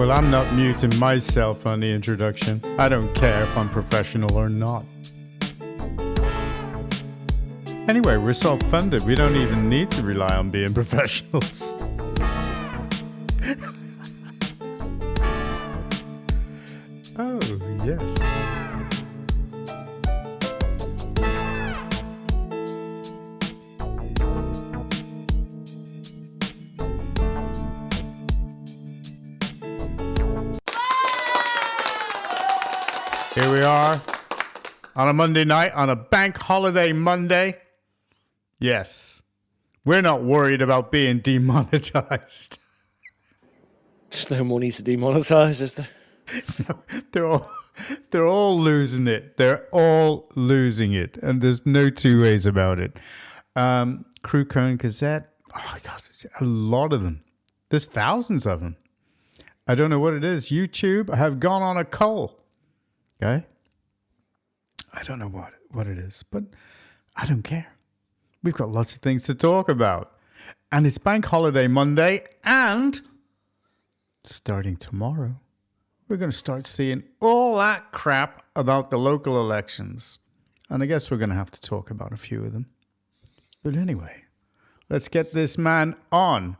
Well, I'm not muting myself on the introduction. I don't care if I'm professional or not. Anyway, we're self-funded. We don't even need to rely on being professionals. Oh, yes. Here we are on a Monday night, on a Bank Holiday Monday. Yes, we're not worried about being demonetized. There's no money to demonetize, is there? No, they're all losing it. They're all losing it, and there's no two ways about it. Crew Cone Gazette. Oh my God, there's a lot of them. There's thousands of them. I don't know what it is. YouTube have gone on a cull. Okay, I don't know what it is, but I don't care. We've got lots of things to talk about. And it's Bank Holiday Monday, and starting tomorrow, we're going to start seeing all that crap about the local elections. And I guess we're going to have to talk about a few of them. But anyway, let's get this man on.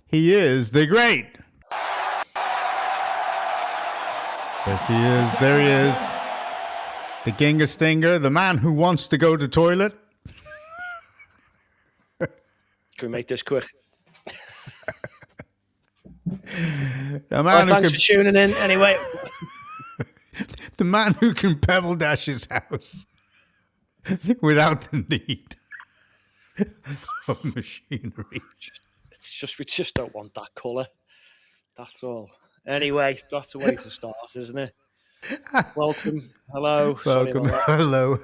He is the great. Yes, he is. There he is. The Ginga Stinger, the man who wants to go to toilet. Can we make this quick? The man thanks for tuning in anyway. The man who can pebble dash his house without the need of machinery. It's just we just don't want that colour. That's all. Anyway, that's a way to start, isn't it? Welcome. Hello. Welcome. Hello.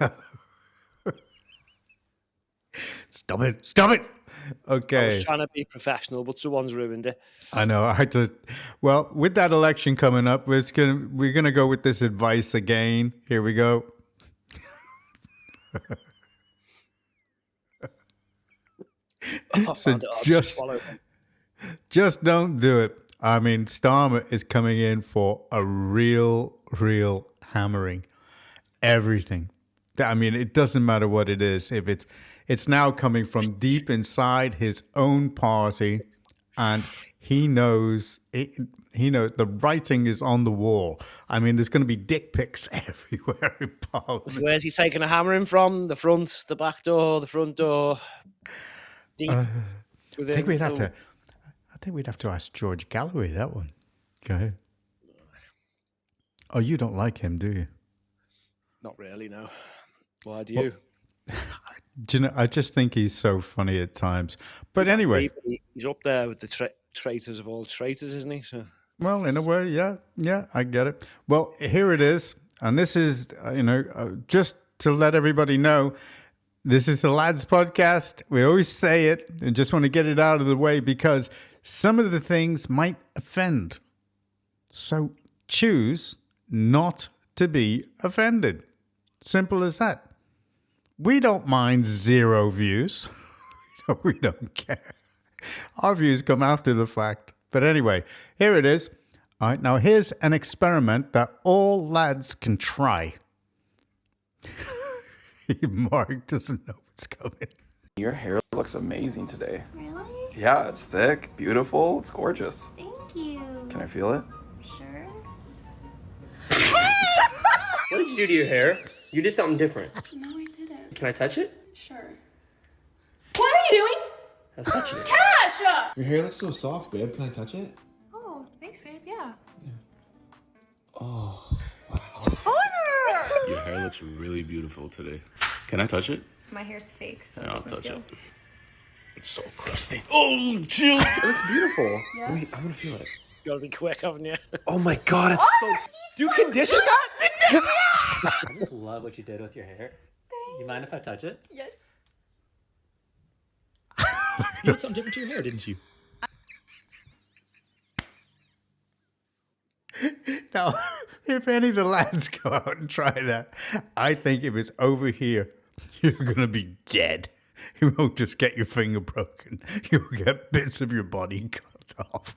Stop it. Okay. I was trying to be professional, but someone's ruined it. I know. I had to. Well, with that election coming up, we're gonna go with this advice again. Here we go. So just don't do it. I mean, Starmer is coming in for a real hammering. Everything. I mean, it doesn't matter what it is. If it's now coming from deep inside his own party, and he knows the writing is on the wall. I mean, there's going to be dick pics everywhere in Parliament. So where's he taking a hammering from? The front, the back door, the front door? Deep within. I think we'd have to ask George Galloway that one. Go ahead. Oh, you don't like him, do you? Not really, no. Why do you? Do you know, I just think he's so funny at times. But anyway. He's up there with the traitors of all traitors, isn't he? So. Well, in a way, yeah, I get it. Well, here it is. And this is, just to let everybody know, this is the Lads Podcast. We always say it and just want to get it out of the way because some of the things might offend. So choose not to be offended. Simple as that. We don't mind 0 views. We don't care. Our views come after the fact. But anyway, here it is. All right, now here's an experiment that all lads can try. Mark doesn't know what's coming. Your hair looks amazing today. Really? Yeah, it's thick, beautiful, it's gorgeous. Thank you. Can I feel it? Sure. What did you do to your hair? You did something different. No, I didn't. Can I touch it? Sure. What are you doing? I was touching it. Cash! Your hair looks so soft, babe. Can I touch it? Oh, thanks, babe. Yeah. Oh, Your hair looks really beautiful today. Can I touch it? My hair's fake. So Yeah, I'll doesn't touch feel- it. It's so crusty. Oh, chill. It looks beautiful. Yeah. Wait, I want to feel it. You gotta be quick, haven't you? Oh my god, it's so... Do you condition that? I just love what you did with your hair. You mind if I touch it? Yes. You did something different to your hair, didn't you? Now, if any of the lads go out and try that, I think if it's over here, you're going to be dead. You won't just get your finger broken. You'll get bits of your body cut off.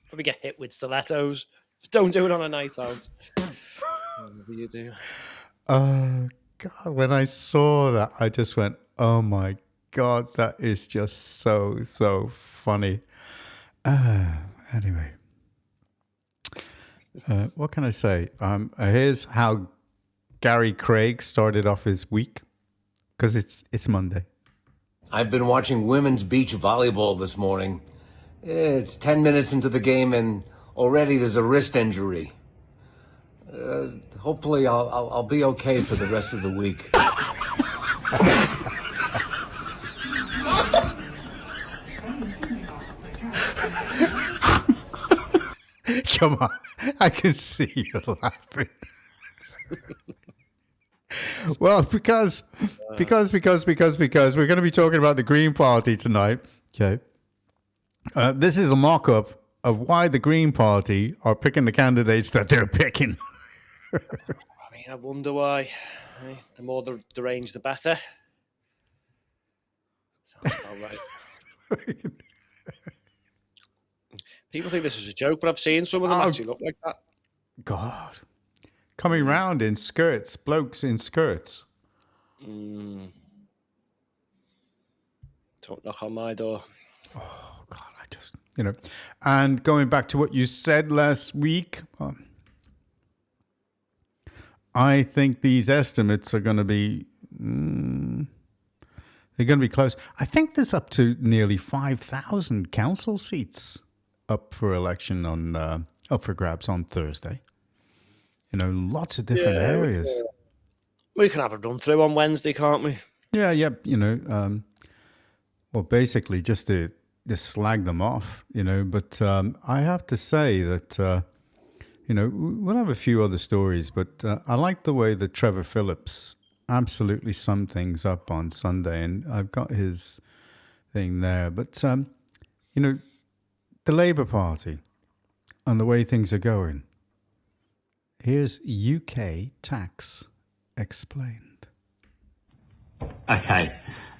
Probably get hit with stilettos. Just don't do it on a night out. Whatever you do. God, when I saw that, I just went, oh my God, that is just so funny. Anyway, what can I say? Here's how Gary Craig started off his week, because it's Monday. I've been watching women's beach volleyball this morning. It's 10 minutes into the game and already there's a wrist injury. Hopefully I'll be okay for the rest of the week. Come on, I can see you laughing. Well, because we're going to be talking about the Green Party tonight. Okay, this is a mock-up of why the Green Party are picking the candidates that they're picking. I mean, I wonder why. The more deranged, the better. Sounds about right. People think this is a joke, but I've seen some of them actually look like that. God, coming round in skirts, blokes in skirts. Don't knock on my door. Oh God, I just, and going back to what you said last week, I think these estimates are going to be, they're going to be close. I think there's up to nearly 5,000 council seats up for election up for grabs on Thursday. Lots of different areas. We can have a run through on Wednesday, can't we? Yeah. Well, basically just to slag them off, But I have to say that, we'll have a few other stories, but I like the way that Trevor Phillips absolutely summed things up on Sunday, and I've got his thing there. But, the Labour Party and the way things are going. Here's UK tax explained. Okay,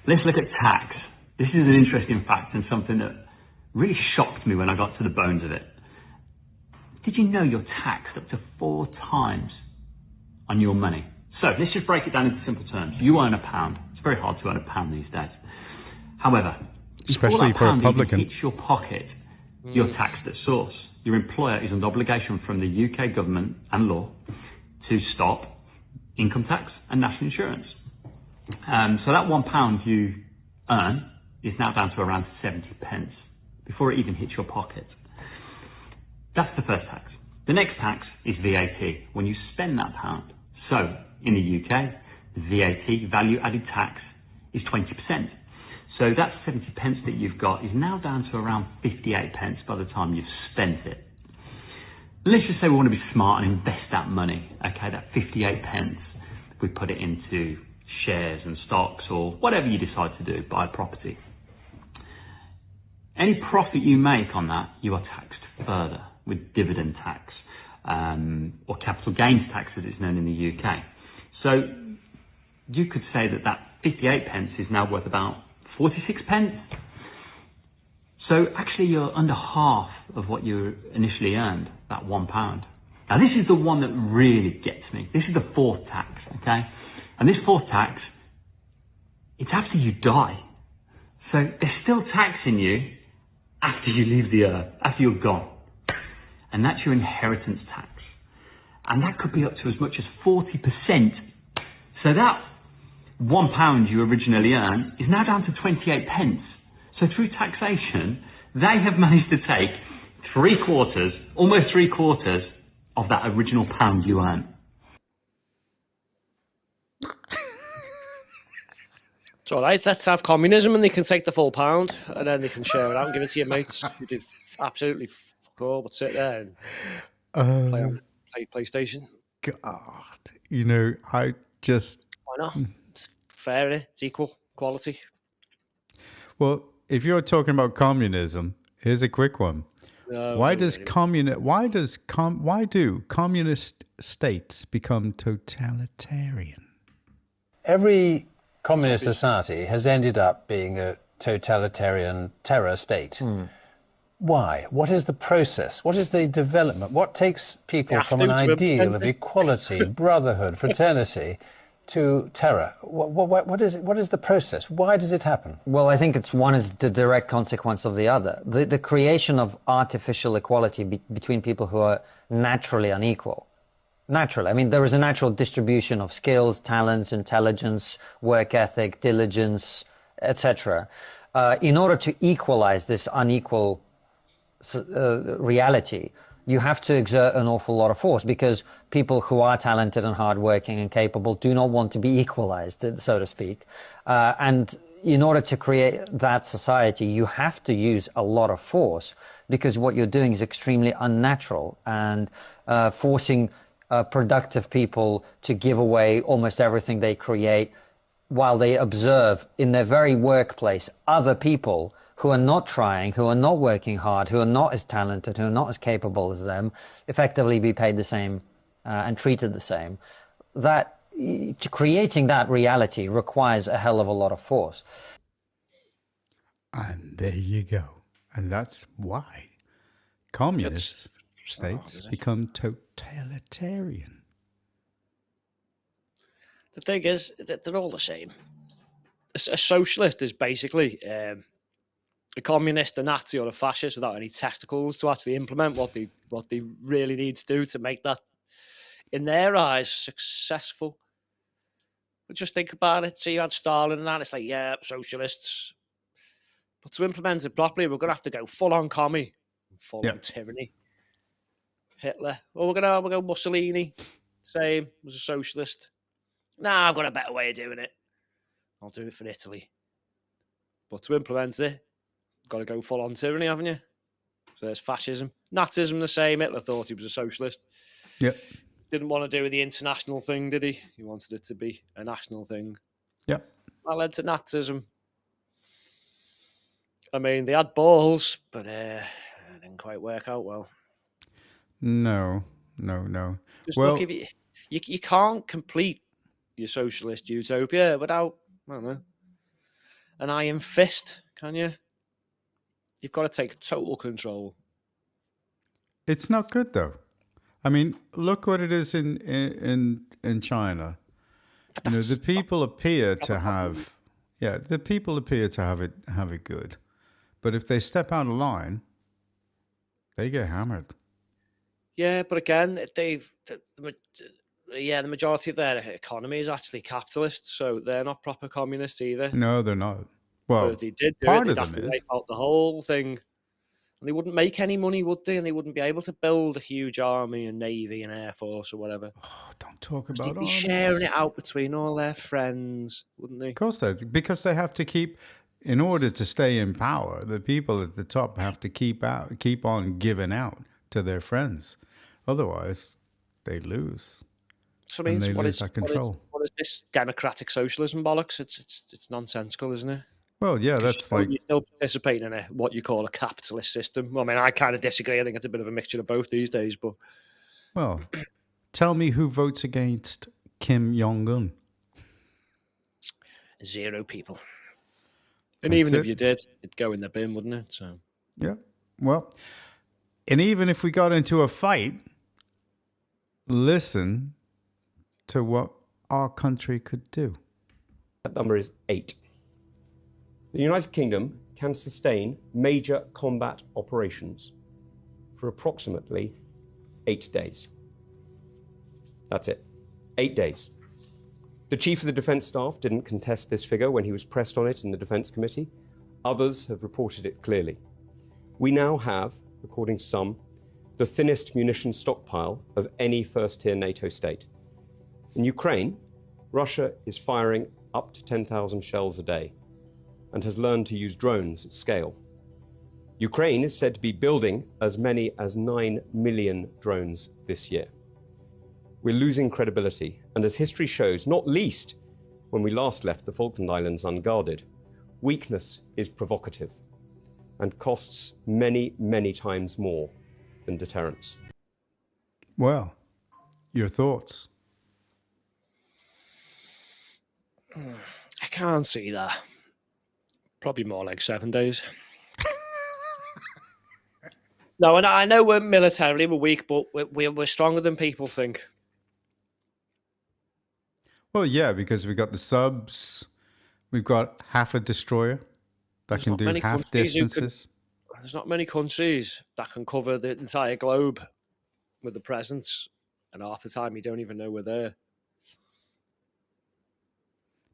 let's look at tax. This is an interesting fact and something that really shocked me when I got to the bones of it. Did you know you're taxed up to 4 times on your money? So let's just break it down into simple terms. You earn £1. It's very hard to earn £1 these days. However, especially for a publican, hits your pocket, you're taxed at source. Your employer is under obligation from the UK government and law to stop income tax and national insurance. So that £1 you earn is now down to around 70 pence before it even hits your pocket. That's the first tax. The next tax is VAT, when you spend that pound. So in the UK, the VAT, value added tax, is 20%. So that 70 pence that you've got is now down to around 58 pence by the time you've spent it. Let's just say we want to be smart and invest that money, okay, that 58 pence. We put it into shares and stocks or whatever you decide to do, buy a property. Any profit you make on that, you are taxed further with dividend tax, or capital gains tax as it's known in the UK. So you could say that 58 pence is now worth about 46 pence. So actually you're under half of what you initially earned, that £1. Now this is the one that really gets me. This is the fourth tax, okay? And this fourth tax, it's after you die. So they're still taxing you after you leave the earth, after you're gone. And that's your inheritance tax. And that could be up to as much as 40%. So that £1 you originally earned is now down to 28 pence. So through taxation, they have managed to take almost three quarters of that original pound you earned. It's all right. Let's have communism, and they can take the full £1, and then they can share it out and give it to your mates who do absolutely fuck all but sit there and play PlayStation. God, I just... Why not? It's fair, it's equal, quality. Well, if you're talking about communism, here's a quick one. Why do communist states become totalitarian? Every communist society has ended up being a totalitarian terror state. Why? What is the process? What is the development? What takes people from an to ideal implement of it. equality, brotherhood, fraternity, to terror? What is the process? Why does it happen? Well, I think one is the direct consequence of the other. The creation of artificial equality between people who are naturally unequal. Naturally. I mean, there is a natural distribution of skills, talents, intelligence, work ethic, diligence, etc. In order to equalize this unequal reality, you have to exert an awful lot of force, because people who are talented and hardworking and capable do not want to be equalized, so to speak. And in order to create that society, you have to use a lot of force, because what you're doing is extremely unnatural, and forcing productive people to give away almost everything they create while they observe in their very workplace other people who are not trying, who are not working hard, who are not as talented, who are not as capable as them, effectively be paid the same and treated the same. That creating that reality requires a hell of a lot of force. And there you go. And that's why communist states become totalitarian. The thing is that they're all the same. A socialist is basically a communist, a Nazi, or a fascist without any testicles to actually implement what they really need to do to make that, in their eyes, successful. But just think about it. See, you had Stalin and that. It's like, yeah, socialists. But to implement it properly, we're going to have to go full on commie, full on tyranny. Hitler. Well, we're going to go Mussolini. Same, was a socialist. Nah, I've got a better way of doing it. I'll do it for Italy. But to implement it, you've got to go full on tyranny, haven't you? So there's fascism. Nazism the same. Hitler thought he was a socialist. Yep. Didn't want to do the international thing, did he? He wanted it to be a national thing. Yep. That led to Nazism. I mean, they had balls, but it didn't quite work out well. No. Just Well, look, if you can't complete your socialist utopia without, I don't know, an iron fist, can you? You've got to take total control. it's not good though. I mean, look what it is in China. You know, the people appear to have, the people appear to have it good, but if they step out of line, they get hammered. Yeah, but again, the majority of their economy is actually capitalist, so they're not proper communists either. No, they're not. Well, but if they did do part it, of they'd have them to is. wipe out the whole thing. And they wouldn't make any money, would they? And they wouldn't be able to build a huge army and navy and air force or whatever. Oh, don't talk They'd about be armies. sharing it out between all their friends, wouldn't they? Of course they do, because they have to keep, in order to stay in power, the people at the top have to keep on giving out to their friends. Otherwise, they lose. So I mean, and they what lose is that control. what is this democratic socialism bollocks? It's nonsensical, isn't it? Well, yeah, that's like... You still participate in what you call a capitalist system. Well, I mean, I kind of disagree. I think it's a bit of a mixture of both these days. But Well, tell me who votes against Kim Jong-un? 0 people. And even if you did, it'd go in the bin, wouldn't it? So yeah. Well, and even if we got into a fight, listen to what our country could do. That number is 8. The United Kingdom can sustain major combat operations for approximately 8 days. That's it. 8 days. The Chief of the Defence Staff didn't contest this figure when he was pressed on it in the Defence Committee. Others have reported it clearly. We now have, according to some, the thinnest munition stockpile of any first-tier NATO state. In Ukraine, Russia is firing up to 10,000 shells a day and has learned to use drones at scale. Ukraine is said to be building as many as 9 million drones this year. We're losing credibility, and as history shows, not least when we last left the Falkland Islands unguarded, weakness is provocative and costs many, many times more than deterrence. Well, your thoughts? I can't see that. Probably more like 7 days. No, and I know we're militarily weak, but we're stronger than people think. Well, yeah, because we've got the subs. We've got half a destroyer that can do half distances. There's not many countries that can cover the entire globe with the presence, and half the time you don't even know we're there.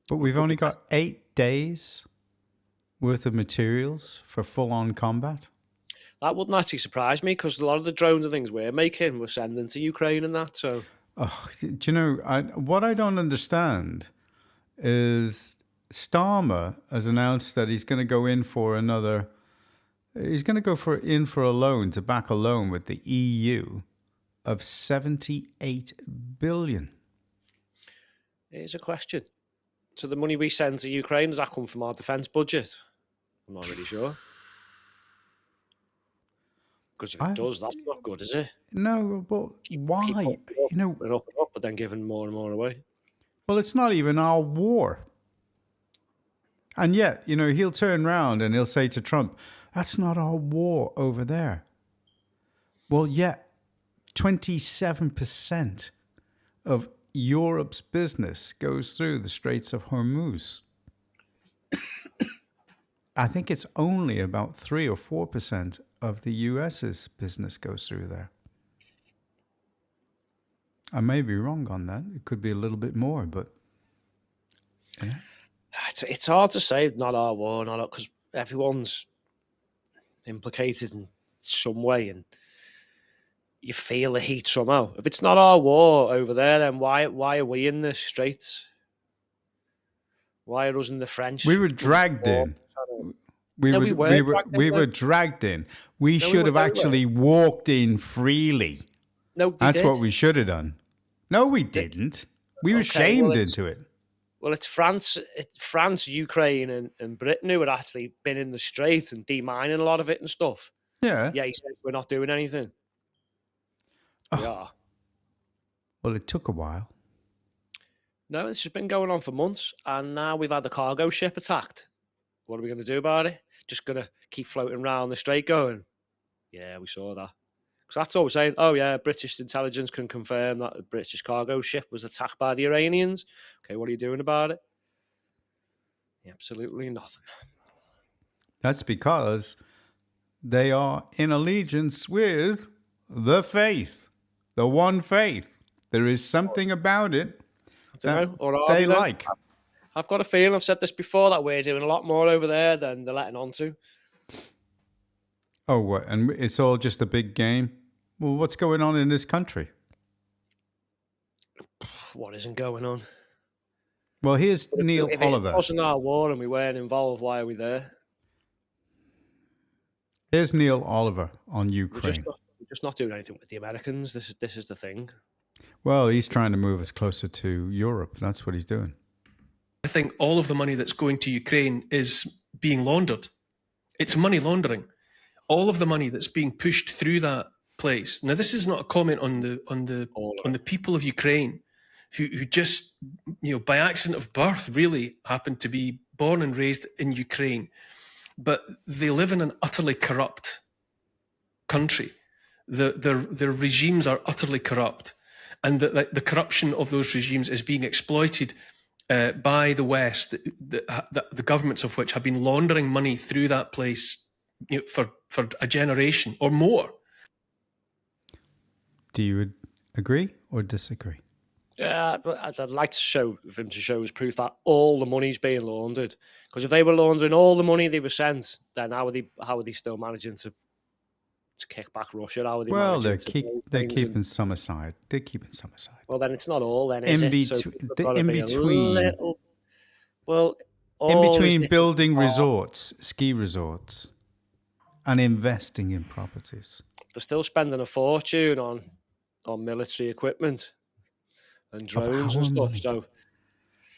But we've only got 8 days worth of materials for full-on combat. That wouldn't actually surprise me, because a lot of the drones and things we're making, we're sending to Ukraine and that. So, do you know, what I don't understand is Starmer has announced that he's going to go in for another. He's going to go in for a loan, to back a loan with the EU of 78 billion. Here's a question. So the money we send to Ukraine, does that come from our defence budget? I'm not really sure. Because if it does, that's not good, is it? No, but why? You know, but then giving more and more away. Well, it's not even our war. And yet, you know, he'll turn around and he'll say to Trump, that's not our war over there. Well, yet 27% of Europe's business goes through the Straits of Hormuz. I think it's only about 3 or 4% of the US's business goes through there. I may be wrong on that. It could be a little bit more, but yeah. It's hard to say, not our war, because everyone's implicated in some way, and you feel the heat somehow. If it's not our war over there, then why are we in the Straits? Why are us and the French? We were dragged in. We were dragged in. We should have actually walked in freely. No, that's what we should have done. No, we didn't. We were shamed into it. Well, it's France, Ukraine, and Britain who had actually been in the Strait and demining a lot of it and stuff. Yeah. Yeah, he said we're not doing anything. We are. Well, it took a while. No, this has been going on for months, and now we've had the cargo ship attacked. What are we going to do about it? Just going to keep floating around the strait going, yeah, we saw that. Because that's all we're saying. Oh, yeah, British intelligence can confirm that the British cargo ship was attacked by the Iranians. Okay, what are you doing about it? Absolutely nothing. That's because they are in allegiance with the faith, the one faith. There is something about it that they like. I've got a feeling, I've said this before, that we're doing a lot more over there than they're letting on to. Oh, what? And it's all just a big game? Well, what's going on in this country? What isn't going on? Well, here's Neil Oliver. If it wasn't our war and we weren't involved, why are we there? Here's Neil Oliver on Ukraine. We're just not doing anything with the Americans. This is the thing. Well, he's trying to move us closer to Europe. That's what he's doing. I think all of the money that's going to Ukraine is being laundered. It's money laundering. All of the money that's being pushed through that place. Now, this is not a comment on the people of Ukraine who just, by accident of birth, really happen to be born and raised in Ukraine, but they live in an utterly corrupt country. Their regimes are utterly corrupt, and the corruption of those regimes is being exploited by the West, the governments of which have been laundering money through that place for a generation or more. Do you agree or disagree? Yeah, but I'd like to show us proof that all the money's being laundered. Because if they were laundering all the money they were sent, then how are they still managing to kick back Russia? How are they they're keeping some aside. They're keeping some aside. Well, then it's not all. Then is it? In between. Well, in between building resorts, ski resorts, and investing in properties. They're still spending a fortune on military equipment and drones and stuff. So,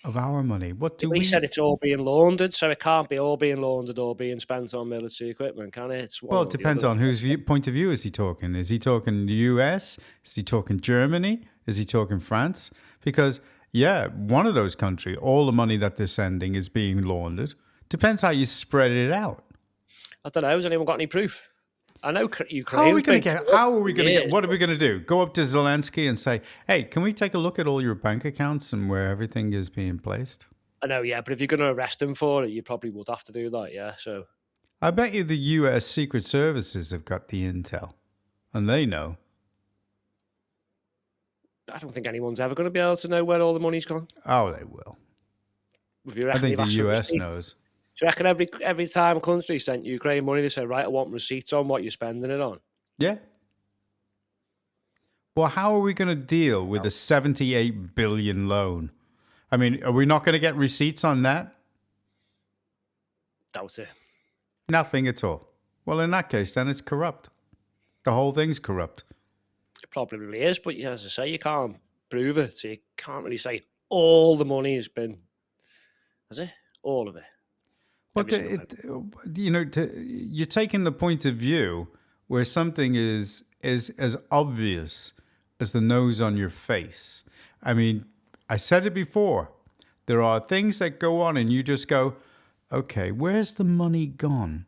of our money, what do we? We said it's all being laundered, so it can't be all being laundered or being spent on military equipment, can it? Well, it depends on whose point of view is he talking. Is he talking the US? Is he talking Germany? Is he talking France? Because one of those countries, all the money that they're sending is being laundered. Depends how you spread it out. I don't know. Has anyone got any proof? I know How are we Ukraine's going been to get? How are we going to years, get? What are we going to do? Go up to Zelensky and say, "Hey, can we take a look at all your bank accounts and where everything is being placed?" I know, yeah, but if you're going to arrest him for it, you probably would have to do that, yeah. So I bet you the U.S. Secret Services have got the intel, and they know. I don't think anyone's ever going to be able to know where all the money's gone. Oh, they will. If you I reckon think they've the asked for U.S. receipts? knows. Do you reckon every time a country sent Ukraine money, they say, right, I want receipts on what you're spending it on? Yeah. Well, how are we going to deal with a 78 billion loan? I mean, are we not going to get receipts on that? Doubt it. Nothing at all. Well, in that case, then it's corrupt. The whole thing's corrupt. It probably is, but as I say, you can't prove it. So you can't really say all the money has been, has it? All of it. But you're taking the point of view where something is as obvious as the nose on your face. I mean, I said it before. There are things that go on and you just go, okay, where's the money gone?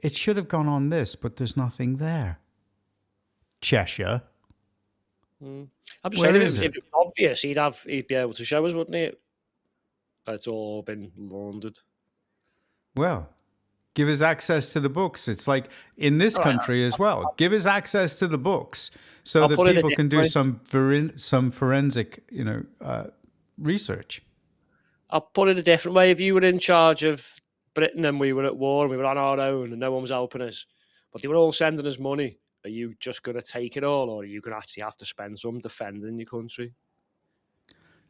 It should have gone on this, but there's nothing there. Cheshire. I'm just Where saying, is if it? it was obvious, he'd be able to show us, wouldn't he? That it's all been laundered. Well, give us access to the books. It's like in this country as well. Give us access to the books so that people can do some forensic, research. I'll put it a different way. If you were in charge of Britain and we were at war and we were on our own and no one was helping us, but they were all sending us money, are you just going to take it all, or are you going to actually have to spend some defending your country?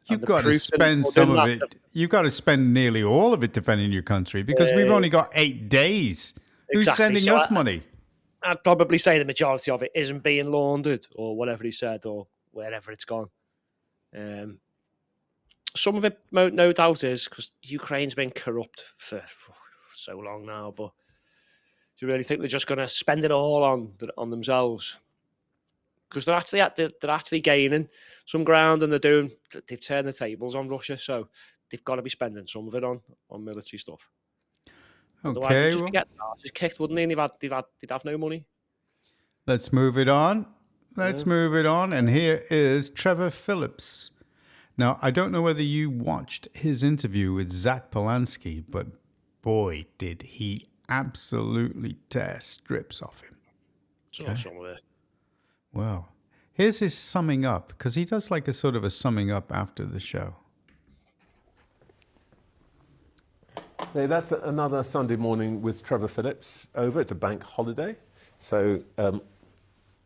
You've got to spend some of it. You've got to spend nearly all of it defending your country because we've only got 8 days. Who's sending us money? I'd probably say the majority of it isn't being laundered or whatever he said or wherever it's gone. Some of it, no doubt, is because Ukraine's been corrupt for so long now. But do you really think they're just going to spend it all on themselves? Because they're actually gaining some ground, and they've turned the tables on Russia, so they've got to be spending some of it on military stuff. Otherwise, Okay, they'd just get their asses kicked, wouldn't they? And they'd have no money. Let's move it on. Move it on. And here is Trevor Phillips. Now, I don't know whether you watched his interview with Zach Polanski, but boy, did he absolutely tear strips off him. Okay. Some of it. Well, here's his summing up, because he does like a sort of a summing up after the show. Hey, that's another Sunday morning with Trevor Phillips over. It's a bank holiday, so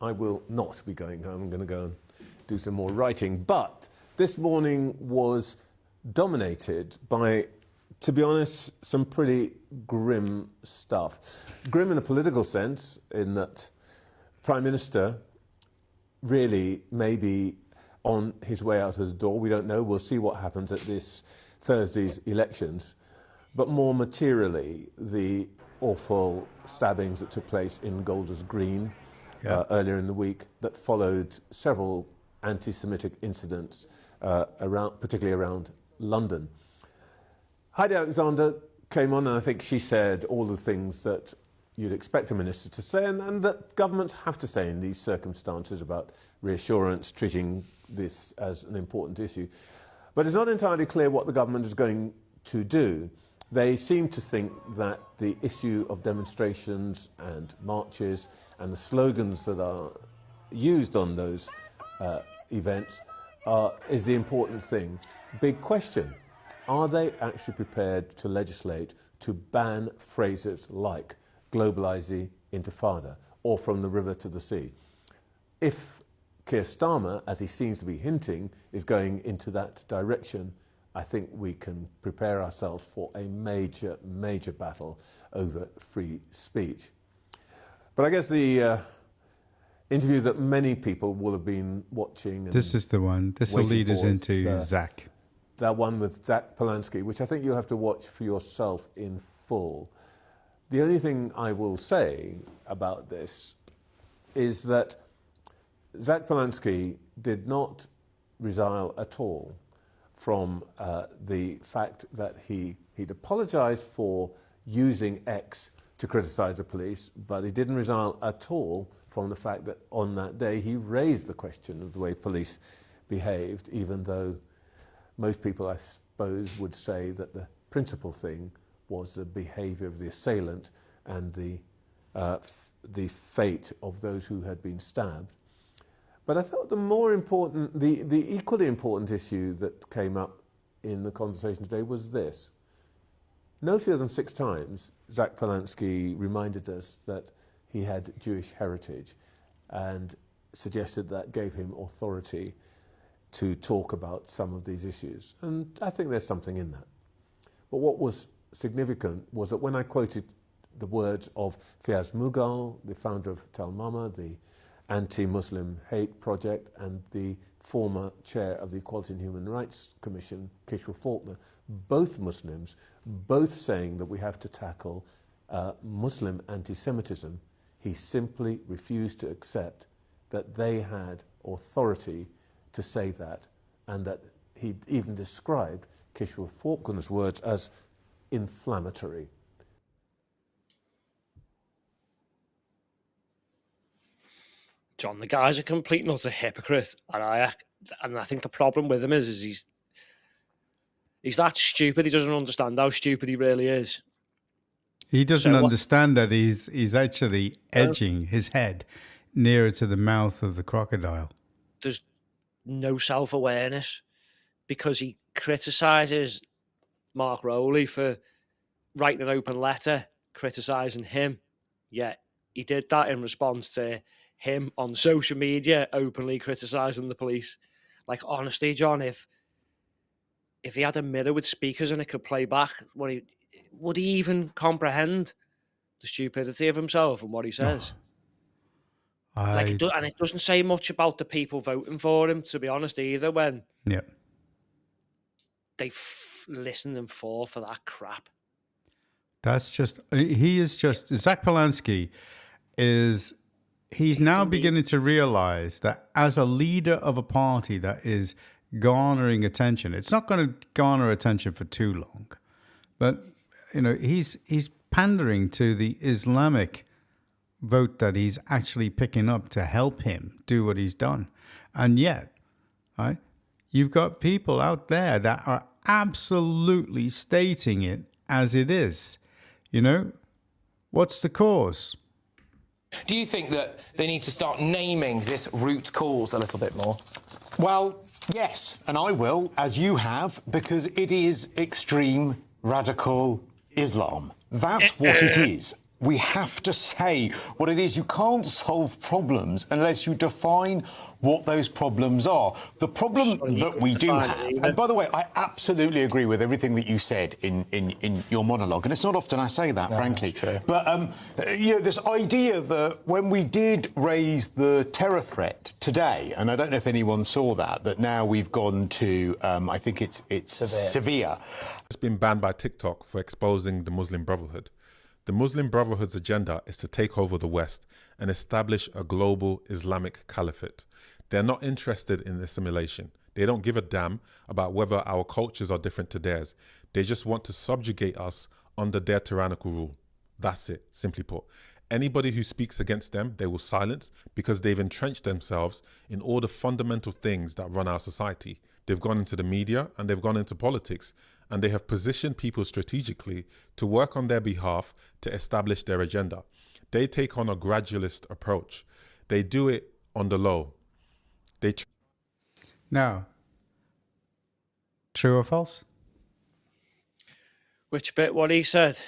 I will not be going home. I'm going to go and do some more writing. But this morning was dominated by, to be honest, some pretty grim stuff. Grim in a political sense, in that Prime Minister really may be on his way out of the door. We don't know. We'll see what happens at this Thursday's elections. But more materially, the awful stabbings that took place in Golders Green earlier in the week that followed several anti-Semitic incidents particularly around London. Heidi Alexander came on, and I think she said all the things that you'd expect a minister to say, and that governments have to say in these circumstances about reassurance, treating this as an important issue. But it's not entirely clear what the government is going to do. They seem to think that the issue of demonstrations and marches and the slogans that are used on those events is the important thing. Big question, are they actually prepared to legislate to ban phrases like globalising intifada or from the river to the sea? If Keir Starmer, as he seems to be hinting, is going into that direction, I think we can prepare ourselves for a major, major battle over free speech. But I guess the interview that many people will have been watching. And this is the one. This will lead us into Zach. That one with Zach Polanski, which I think you'll have to watch for yourself in full. The only thing I will say about this is that Zach Polanski did not resile at all from the fact that he'd apologised for using X to criticise the police, but it didn't result at all from the fact that on that day he raised the question of the way police behaved, even though most people, I suppose, would say that the principal thing was the behaviour of the assailant and the fate of those who had been stabbed. But I thought the equally important issue that came up in the conversation today was this. No fewer than 6 times, Zach Polanski reminded us that he had Jewish heritage and suggested that gave him authority to talk about some of these issues. And I think there's something in that. But what was significant was that when I quoted the words of Fiaz Mughal, the founder of Talmama, the anti-Muslim hate project, and the former chair of the Equality and Human Rights Commission, Keir Faulkner, both Muslims, both saying that we have to tackle Muslim anti-Semitism, he simply refused to accept that they had authority to say that, and that he even described Keir Faulkner's words as inflammatory. John, the guy's a complete and utter hypocrite, and I think the problem with him is he's that stupid. He doesn't understand how stupid he really is. He doesn't understand that he's actually edging his head nearer to the mouth of the crocodile. There's no self-awareness because he criticises Mark Rowley for writing an open letter criticising him. Yet he did that in response to him on social media openly criticising the police. Like, honestly, John, if he had a mirror with speakers and it could play back, would he even comprehend the stupidity of himself and what he says? And it doesn't say much about the people voting for him, to be honest, either, when they listen and fall for that crap. That's just, Zach Polanski he's now beginning to realize that as a leader of a party that is garnering attention, it's not going to garner attention for too long, but he's pandering to the Islamic vote that he's actually picking up to help him do what he's done. And yet, right, you've got people out there that are absolutely stating it as it is. What's the cause? Do you think that they need to start naming this root cause a little bit more? Well, yes, and I will, as you have, because it is extreme radical Islam. That's what it is. We have to say what it is. You can't solve problems unless you define what those problems are. The problem that we do have, and by the way, I absolutely agree with everything that you said in your monologue, and it's not often I say that, frankly. But this idea that when we did raise the terror threat today, and I don't know if anyone saw that now we've gone to, I think it's severe. It's been banned by TikTok for exposing the Muslim Brotherhood. The Muslim Brotherhood's agenda is to take over the West and establish a global Islamic caliphate. They're not interested in assimilation. They don't give a damn about whether our cultures are different to theirs. They just want to subjugate us under their tyrannical rule. That's it, simply put. Anybody who speaks against them, they will silence because they've entrenched themselves in all the fundamental things that run our society. They've gone into the media and they've gone into politics, and they have positioned people strategically to work on their behalf to establish their agenda. They take on a gradualist approach. They do it on the low. Now, true or false? Which bit? What he said?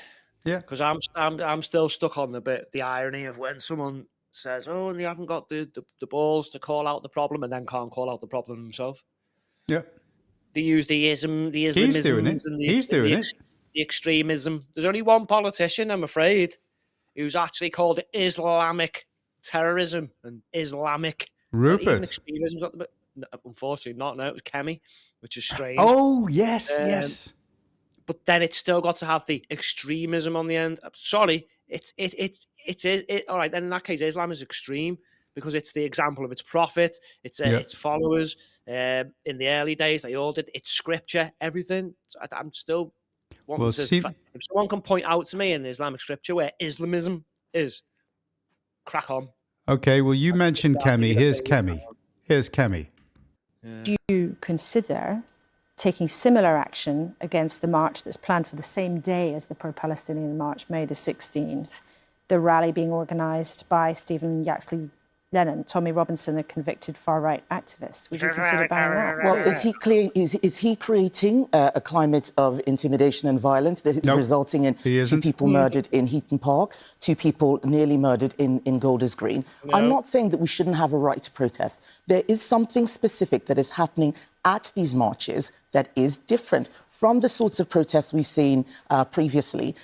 Yeah. Because I'm still stuck on the irony of when someone says, "Oh, and they haven't got the balls to call out the problem," and then can't call out the problem themselves. Yeah. They use the Islamisms He's doing it. and the extremism. There's only one politician, I'm afraid, who's actually called it Islamic terrorism and Islamic Rupert. Extremism. Unfortunately, not. No, it was Kemi, which is strange. Oh yes, yes. But then it's still got to have the extremism on the end. Sorry, it is all right. Then in that case, Islam is extreme because it's the example of its prophet, its followers. In the early days, they all did. It's scripture, everything. I'm still Wanting if someone can point out to me in Islamic scripture where Islamism is, crack on. Okay, well, you mentioned Kemi. Here's Kemi. Do you consider taking similar action against the march that's planned for the same day as the pro-Palestinian march, May the 16th, the rally being organised by Stephen Yaxley Lennon, Tommy Robinson, a convicted far-right activist? Would you consider banning that? Well, is he creating a climate of intimidation and violence that is resulting in 2 people murdered in Heaton Park, 2 people nearly murdered in Golders Green? No. I'm not saying that we shouldn't have a right to protest. There is something specific that is happening at these marches that is different from the sorts of protests we've seen previously.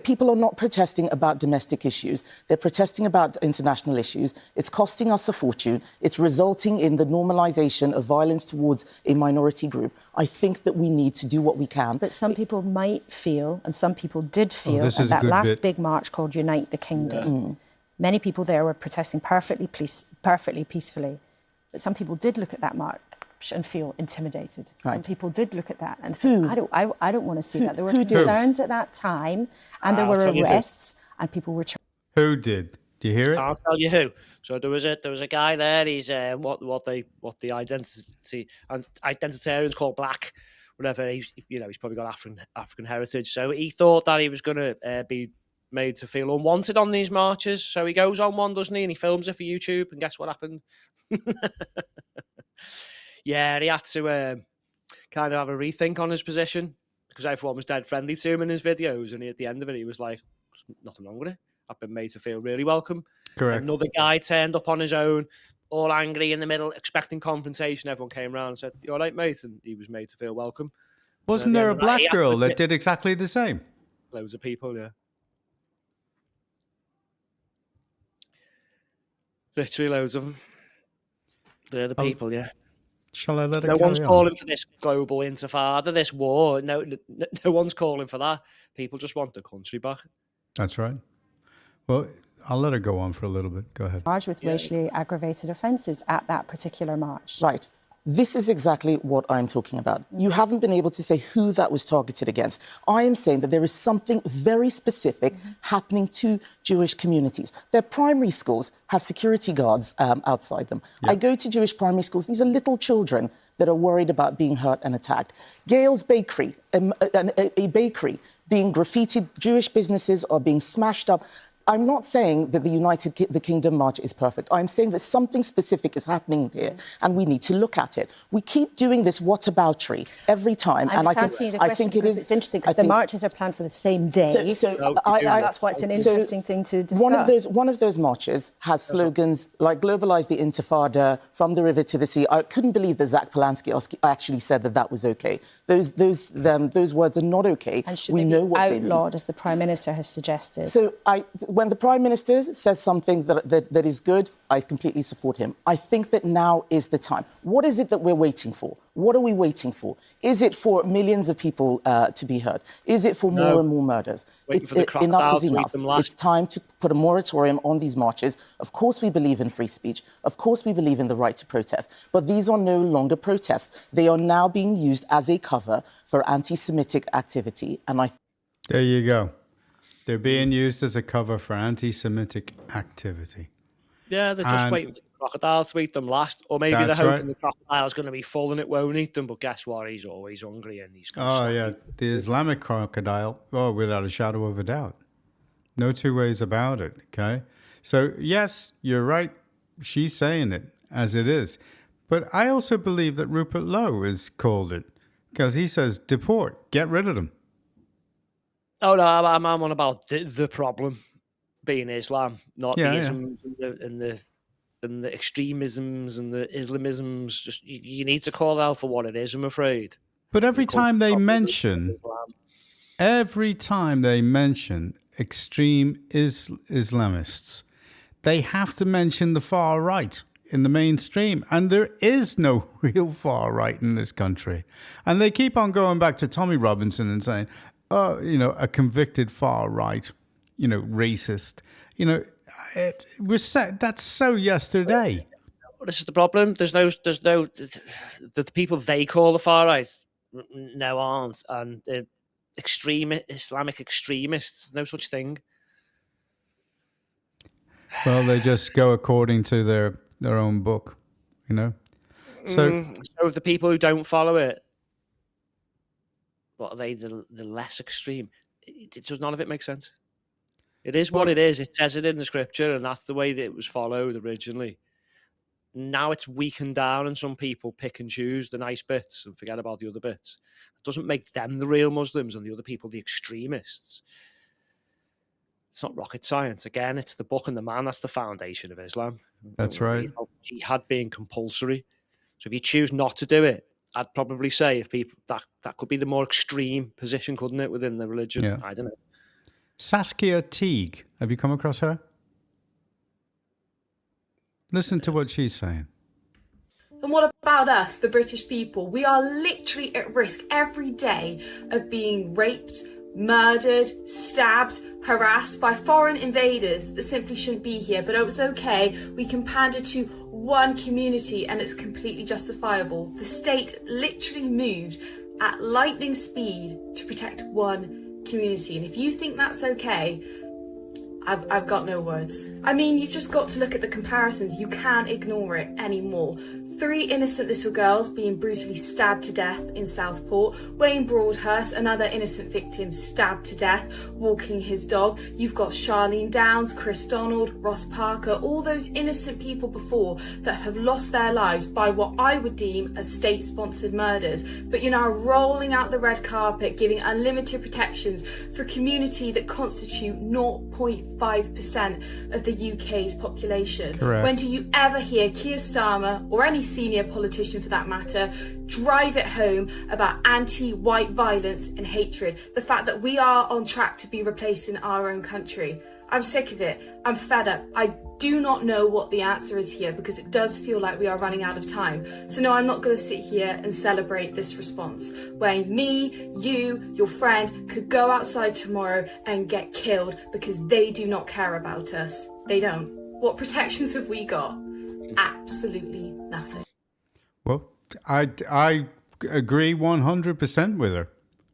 People are not protesting about domestic issues. They're protesting about international issues. It's costing us a fortune. It's resulting in the normalization of violence towards a minority group. I think that we need to do what we can. But some people might feel, and some people did feel, at that last big march called Unite the Kingdom, many people there were protesting perfectly peacefully. But some people did look at that march and feel intimidated. Some people did look at that and think, I don't want to see that. There were concerns at that time, and there were arrests, and people were... Who did? Do you hear it? I'll tell you who. So there was a guy there. He's what the identitarians call black, whatever. He's probably got African heritage. So he thought that he was going to be made to feel unwanted on these marches. So he goes on one, doesn't he? And he films it for YouTube. And guess what happened? Yeah, he had to kind of have a rethink on his position because everyone was dead friendly to him in his videos. And at the end of it, he was like, "There's nothing wrong with it. I've been made to feel really welcome." Correct. Another guy turned up on his own, all angry in the middle, expecting confrontation. Everyone came around and said, "You all right, mate?" And he was made to feel welcome. Wasn't there a black girl that did exactly the same? Loads of people, yeah. Literally loads of them. They're the people, yeah. Shall I let it No carry one's on? calling for this global intifada, this war. No one's calling for that. People just want the country back. That's right. Well, I'll let her go on for a little bit. Go ahead. Charged with racially aggravated offences at that particular march. Right. This is exactly what I'm talking about. You haven't been able to say who that was targeted against. I am saying that there is something very specific happening to Jewish communities. Their primary schools have security guards outside them. I go to Jewish primary schools. These are little children that are worried about being hurt and attacked. Gale's Bakery, a bakery being graffitied, Jewish businesses are being smashed up. I'm not saying that the Kingdom March is perfect. I'm saying that something specific is happening here, and we need to look at it. We keep doing this whataboutery every time, and I think it is. It's interesting because the marches are planned for the same day. That's why it's an interesting thing to discuss. One of those marches has slogans like "Globalize the Intifada," "From the river to the sea." I couldn't believe that Zach Polanski actually said that was okay. Those words are not okay. And should they be outlawed, as the Prime Minister has suggested? So when the Prime Minister says something that is good, I completely support him. I think that now is the time. What is it that we're waiting for? What are we waiting for? Is it for millions of people to be hurt? Is it for more and more murders? Enough is enough. It's time to put a moratorium on these marches. Of course we believe in free speech. Of course we believe in the right to protest. But these are no longer protests. They are now being used as a cover for anti-Semitic activity. And there you go. They're being used as a cover for anti-Semitic activity. Yeah, they're just waiting for the crocodile to eat them last. Or maybe they're hoping the crocodile's going to be full and it won't eat them. But guess what? He's always hungry and he's going to the Islamic crocodile, without a shadow of a doubt. No two ways about it, okay? So, yes, you're right. She's saying it as it is. But I also believe that Rupert Lowe has called it because he says, deport, get rid of them. Oh, no, I'm on about the problem being Islam, not the isms and the extremisms and the Islamisms. Just you need to call it out for what it is, I'm afraid. But every time they mention extreme Islamists, they have to mention the far right in the mainstream. And there is no real far right in this country. And they keep on going back to Tommy Robinson and saying, a convicted far right, racist. That's so yesterday. This is the problem. There's no the people they call the far right aren't, and Islamic extremists. No such thing. Well, they just go according to their own book, you know. So if the people who don't follow it, what are they? The less extreme. It does none of it make sense. It is what it is. It says it in the scripture, and that's the way that it was followed originally. Now it's weakened down, and some people pick and choose the nice bits and forget about the other bits. It doesn't make them the real Muslims and the other people the extremists. It's not rocket science. Again, it's the book and the man. That's the foundation of Islam. That's right. Jihad being compulsory. So if you choose not to do it, I'd probably say if people that could be the more extreme position, couldn't it, within the religion? Yeah. I don't know. Saskia Teague, have you come across her? Listen to what she's saying. And what about us, the British people? We are literally at risk every day of being raped, murdered, stabbed, harassed by foreign invaders that simply shouldn't be here. But oh, it's okay. We can pander to one community and it's completely justifiable. The state literally moved at lightning speed to protect one community. And if you think that's okay, I've got no words. I mean, you've just got to look at the comparisons. You can't ignore it anymore. 3 innocent little girls being brutally stabbed to death in Southport. Wayne Broadhurst, another innocent victim, stabbed to death walking his dog. You've got Charlene Downs, Chris Donald, Ross Parker, all those innocent people before that have lost their lives by what I would deem as state-sponsored murders. But you're now rolling out the red carpet, giving unlimited protections for a community that constitute 0.5% of the UK's population. Correct. When do you ever hear Keir Starmer, or any senior politician for that matter, drive it home about anti-white violence and hatred? The fact that we are on track to be replaced in our own country. I'm sick of it. I'm fed up. I do not know what the answer is here because it does feel like we are running out of time. So no, I'm not going to sit here and celebrate this response where me, you, your friend could go outside tomorrow and get killed because they do not care about us. They don't. What protections have we got? Absolutely nothing. Well, I agree 100% with her,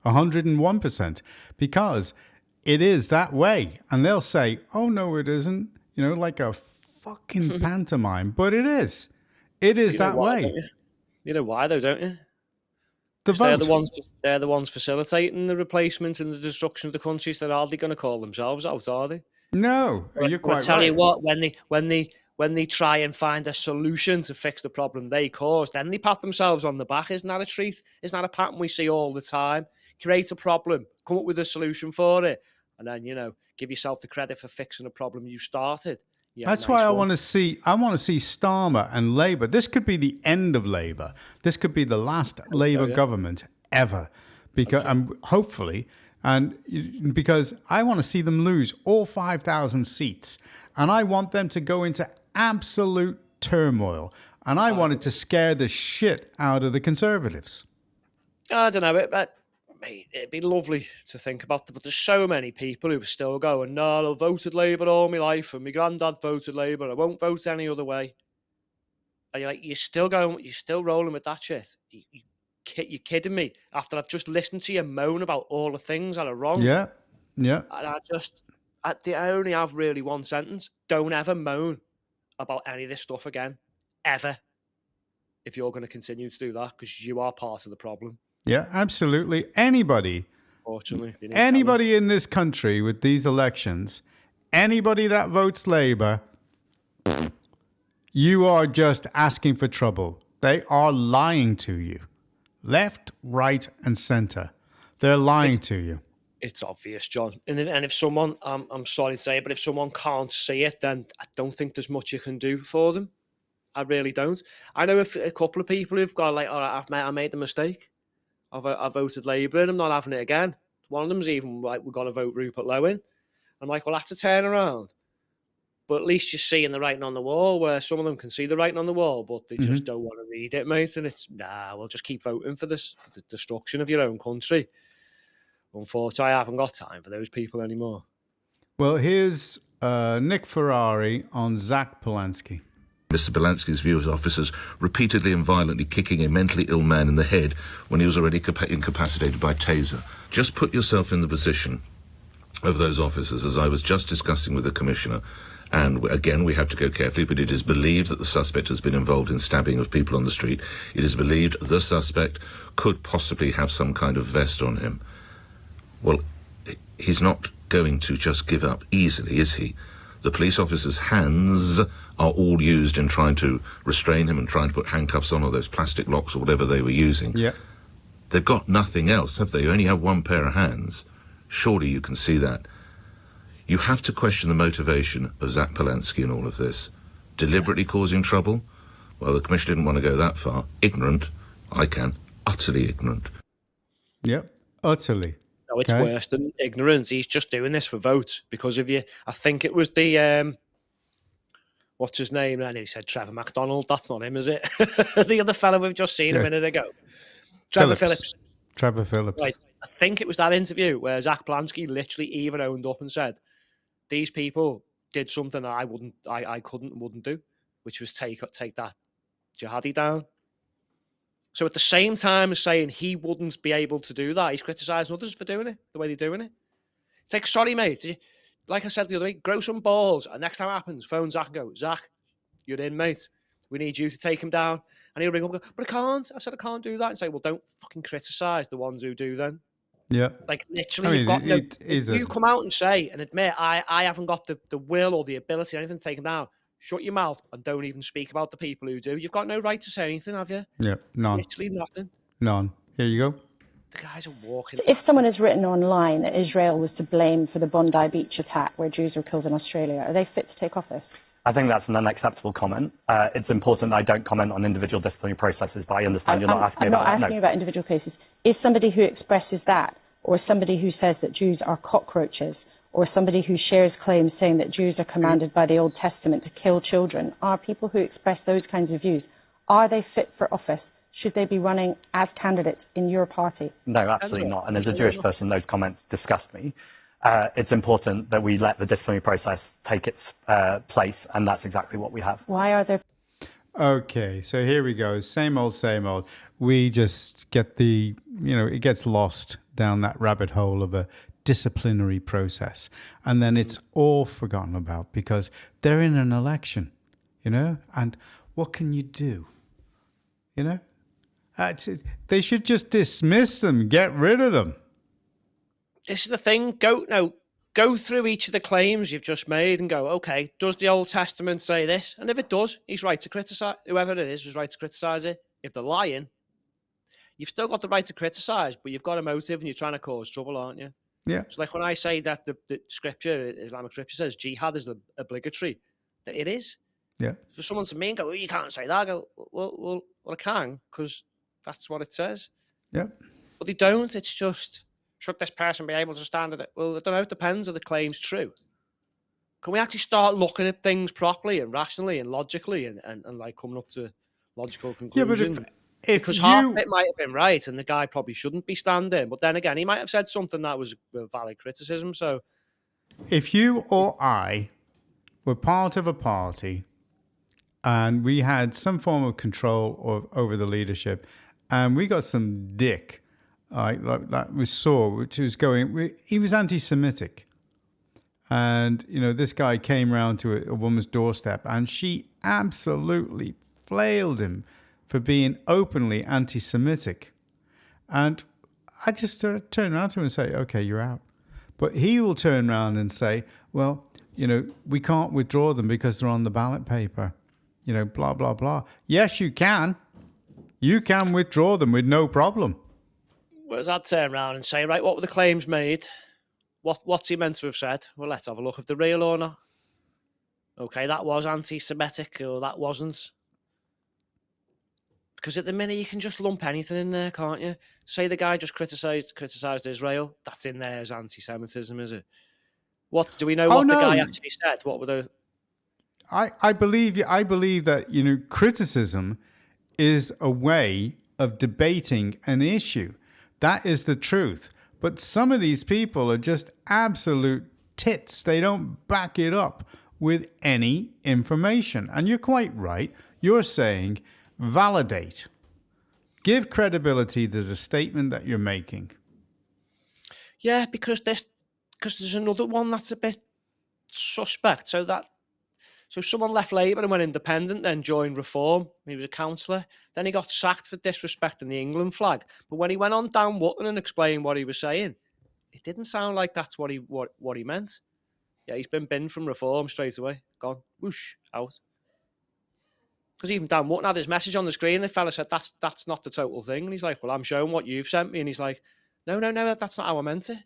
101%, because it is that way. And they'll say, oh, no, it isn't, you know, like a fucking pantomime, but it is. It is that way. You know why, though, don't you? The vote. They're the ones facilitating the replacement and the destruction of the countries. They're hardly going to call themselves out, are they? No, you're quite right. I tell you what, when they try and find a solution to fix the problem they caused, then they pat themselves on the back. Isn't that a treat? Isn't that a pattern we see all the time? Create a problem, come up with a solution for it, and then, you know, give yourself the credit for fixing a problem you started. Yeah, that's why I want to see Starmer and Labour. This could be the end of Labour. This could be the last Labour government ever, because hopefully, and because I want to see them lose all 5,000 seats, and I want them to go into absolute turmoil, and I want it to scare the shit out of the Conservatives. I don't know, it'd be lovely to think about, but there's so many people who are still going, no, I voted Labour all my life, and my granddad voted Labour, I won't vote any other way. And you're like, you're still rolling with that shit. You're kidding me? After I've just listened to you moan about all the things that are wrong. Yeah. And I only have really one sentence. Don't ever moan about any of this stuff again. Ever. If you're going to continue to do that, because you are part of the problem. Yeah, absolutely. Anybody in this country with these elections, anybody that votes Labour, you are just asking for trouble. They are lying to you. Left, right, and centre. They're lying to you. It's obvious, John. And if someone, I'm sorry to say it, but if someone can't see it, then I don't think there's much you can do for them. I really don't. I know a couple of people who've got like, all right, I made the mistake. I voted Labour and I'm not having it again. One of them's even like, we've got to vote Rupert Lowen. I'm like, well, that's a turnaround. But at least you're seeing the writing on the wall, where some of them can see the writing on the wall, but they just don't want to read it, mate. And it's, we'll just keep voting for the destruction of your own country. Unfortunately, I haven't got time for those people anymore. Well, here's Nick Ferrari on Zach Polanski. Mr. Polanski's view of officers repeatedly and violently kicking a mentally ill man in the head when he was already incapacitated by taser. Just put yourself in the position of those officers, as I was just discussing with the Commissioner, and again, we have to go carefully, but it is believed that the suspect has been involved in stabbing of people on the street. It is believed the suspect could possibly have some kind of vest on him. Well, he's not going to just give up easily, is he? The police officer's hands are all used in trying to restrain him and trying to put handcuffs on, or those plastic locks or whatever they were using. Yeah. They've got nothing else, have they? You only have one pair of hands. Surely you can see that. You have to question the motivation of Zach Polanski in all of this. Deliberately causing trouble? Well, the Commissioner didn't want to go that far. Ignorant? I can. Utterly ignorant. Yep, utterly. No, it's worse than ignorance. He's just doing this for votes because of you. I think it was the what's his name? And he said Trevor McDonald. That's not him, is it? The other fellow we've just seen a minute ago. Trevor Phillips. Trevor Phillips. Right. I think it was that interview where Zach Polanski literally even owned up and said, "These people did something that I couldn't and wouldn't do, which was take that jihadi down." So at the same time as saying he wouldn't be able to do that, he's criticising others for doing it, the way they're doing it. It's like, sorry, mate. Like I said the other week, grow some balls. And next time it happens, phone Zach and go, "Zach, you're in, mate. We need you to take him down." And he'll ring up and go, "But I can't." I said, "I can't do that." And say, "Well, don't fucking criticise the ones who do then." Yeah. Like, literally, you've got you come out and say and admit, I haven't got the will or the ability or anything to take him down. Shut your mouth and don't even speak about the people who do. You've got no right to say anything, have you? Yeah, none. Literally nothing. None. Here you go. The guys are walking. If someone has written online that Israel was to blame for the Bondi Beach attack where Jews were killed in Australia, are they fit to take office? I think that's an unacceptable comment. It's important that I don't comment on individual disciplinary processes, but I understand you're not asking about that. I'm not asking about individual cases. Is somebody who expresses that, or somebody who says that Jews are cockroaches, or somebody who shares claims saying that Jews are commanded by the Old Testament to kill children, are people who express those kinds of views, are they fit for office? Should they be running as candidates in your party? No, absolutely not. And as a Jewish person, those comments disgust me. It's important that we let the disciplinary process take its place, and that's exactly what we have. Why are there... Okay, so here we go. Same old, same old. We just get it gets lost down that rabbit hole of a disciplinary process. And then it's all forgotten about because they're in an election, and what can you do? They should just dismiss them, get rid of them. This is the thing. Go through each of the claims you've just made and go, okay, does the Old Testament say this? And if it does, he's right to criticise. Whoever it is right to criticise it. If they're lying, you've still got the right to criticise, but you've got a motive and you're trying to cause trouble, aren't you? Yeah. It's like when I say that the scripture, Islamic scripture says jihad is obligatory, that it is. Yeah. For someone to me and go, you can't say that, I go, well, I can, because that's what it says. Yeah. But they don't. It's just, should this person be able to stand at it? Well, I don't know. It depends. Are the claims true? Can we actually start looking at things properly and rationally and logically and like coming up to logical conclusions? Yeah, but if because half of it might have been right and the guy probably shouldn't be standing. But then again, he might have said something that was a valid criticism. So if you or I were part of a party and we had some form of control over the leadership and we got some dick like that we saw, which was he was anti-Semitic. And, this guy came round to a woman's doorstep and she absolutely flailed him for being openly anti-Semitic. And I just turn around to him and say, okay, you're out. But he will turn around and say, well, we can't withdraw them because they're on the ballot paper, blah, blah, blah. Yes, you can. You can withdraw them with no problem. Whereas I'd turn around and say, right, what were the claims made? What's he meant to have said? Well, let's have a look if they're real or not. Okay, that was anti-Semitic or that wasn't. Because at the minute you can just lump anything in there, can't you? Say the guy just criticised Israel. That's in there as anti-Semitism, is it? What do we know? The guy actually said? What were the? I believe that criticism is a way of debating an issue. That is the truth. But some of these people are just absolute tits. They don't back it up with any information. And you're quite right. You're saying validate. Give credibility to the statement that you're making. Yeah, because there's another one that's a bit suspect. So someone left Labour and went independent, then joined Reform. He was a councillor. Then he got sacked for disrespecting the England flag. But when he went on Dan Wootton and explained what he was saying, it didn't sound like that's what he meant. Yeah, he's been binned from Reform straight away. Gone, whoosh, out. Because even Dan Wootton had his message on the screen. The fella said, that's not the total thing. And he's like, well, I'm showing what you've sent me. And he's like, no, that's not how I meant it.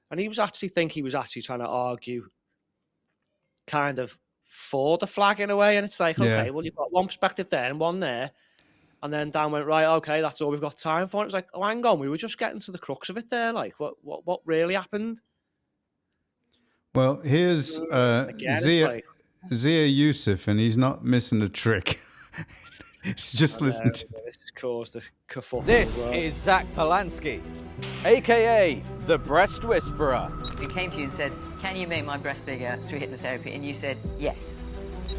And he was actually trying to argue kind of for the flag in a way. And it's like, okay, well, you've got one perspective there and one there. And then Dan went, right, okay, that's all we've got time for. And it was like, oh, hang on, we were just getting to the crux of it there. Like, what really happened? Well, here's Zia Youssef, and he's not missing a trick. Just listen to this. Has caused a kerfuffle. This is Zach Polanski, a.k.a. the Breast Whisperer. He came to you and said, can you make my breast bigger through hypnotherapy? And you said, yes.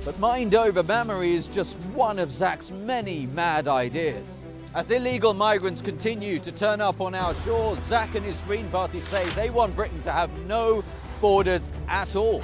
But mind over memory is just one of Zach's many mad ideas. As illegal migrants continue to turn up on our shores, Zach and his Green Party say they want Britain to have no borders at all.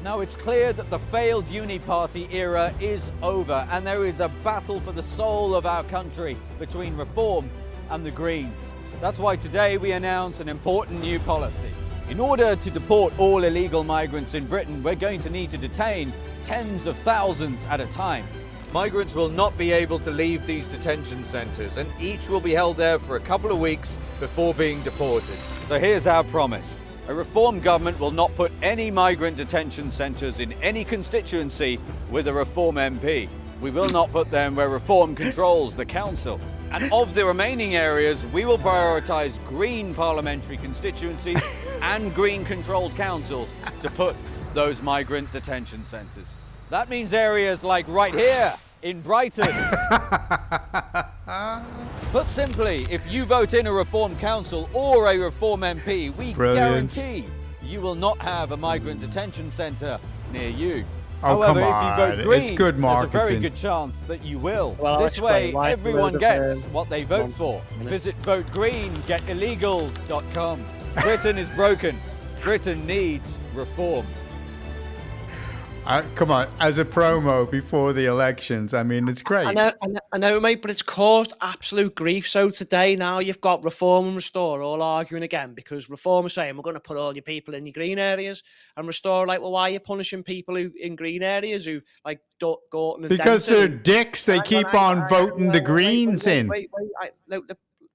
Now it's clear that the failed uni-party era is over and there is a battle for the soul of our country between Reform and the Greens. That's why today we announce an important new policy. In order to deport all illegal migrants in Britain, we're going to need to detain tens of thousands at a time. Migrants will not be able to leave these detention centres and each will be held there for a couple of weeks before being deported. So here's our promise. A Reform government will not put any migrant detention centres in any constituency with a Reform MP. We will not put them where Reform controls the council. And of the remaining areas, we will prioritise Green parliamentary constituencies and Green-controlled councils to put those migrant detention centres. That means areas like right here in Brighton. Put simply, if you vote in a Reform council or a Reform MP, we guarantee you will not have a migrant detention centre near you. Oh, However, come on. if you vote Green, It's good marketing. there's a very good chance that you will. Well, this way, everyone gets what they vote for. Minute. Visit Vote Green, getillegals.com. Britain is broken. Britain needs reform. Come on, as a promo before the elections, I mean, it's great. I know, mate, but it's caused absolute grief. So today now you've got Reform and Restore all arguing again because Reform is saying we're going to put all your people in your green areas, and Restore are like, well, why are you punishing people who in green areas who like Gorton and because Denton? they're dicks. They keep on voting the Greens in. Wait,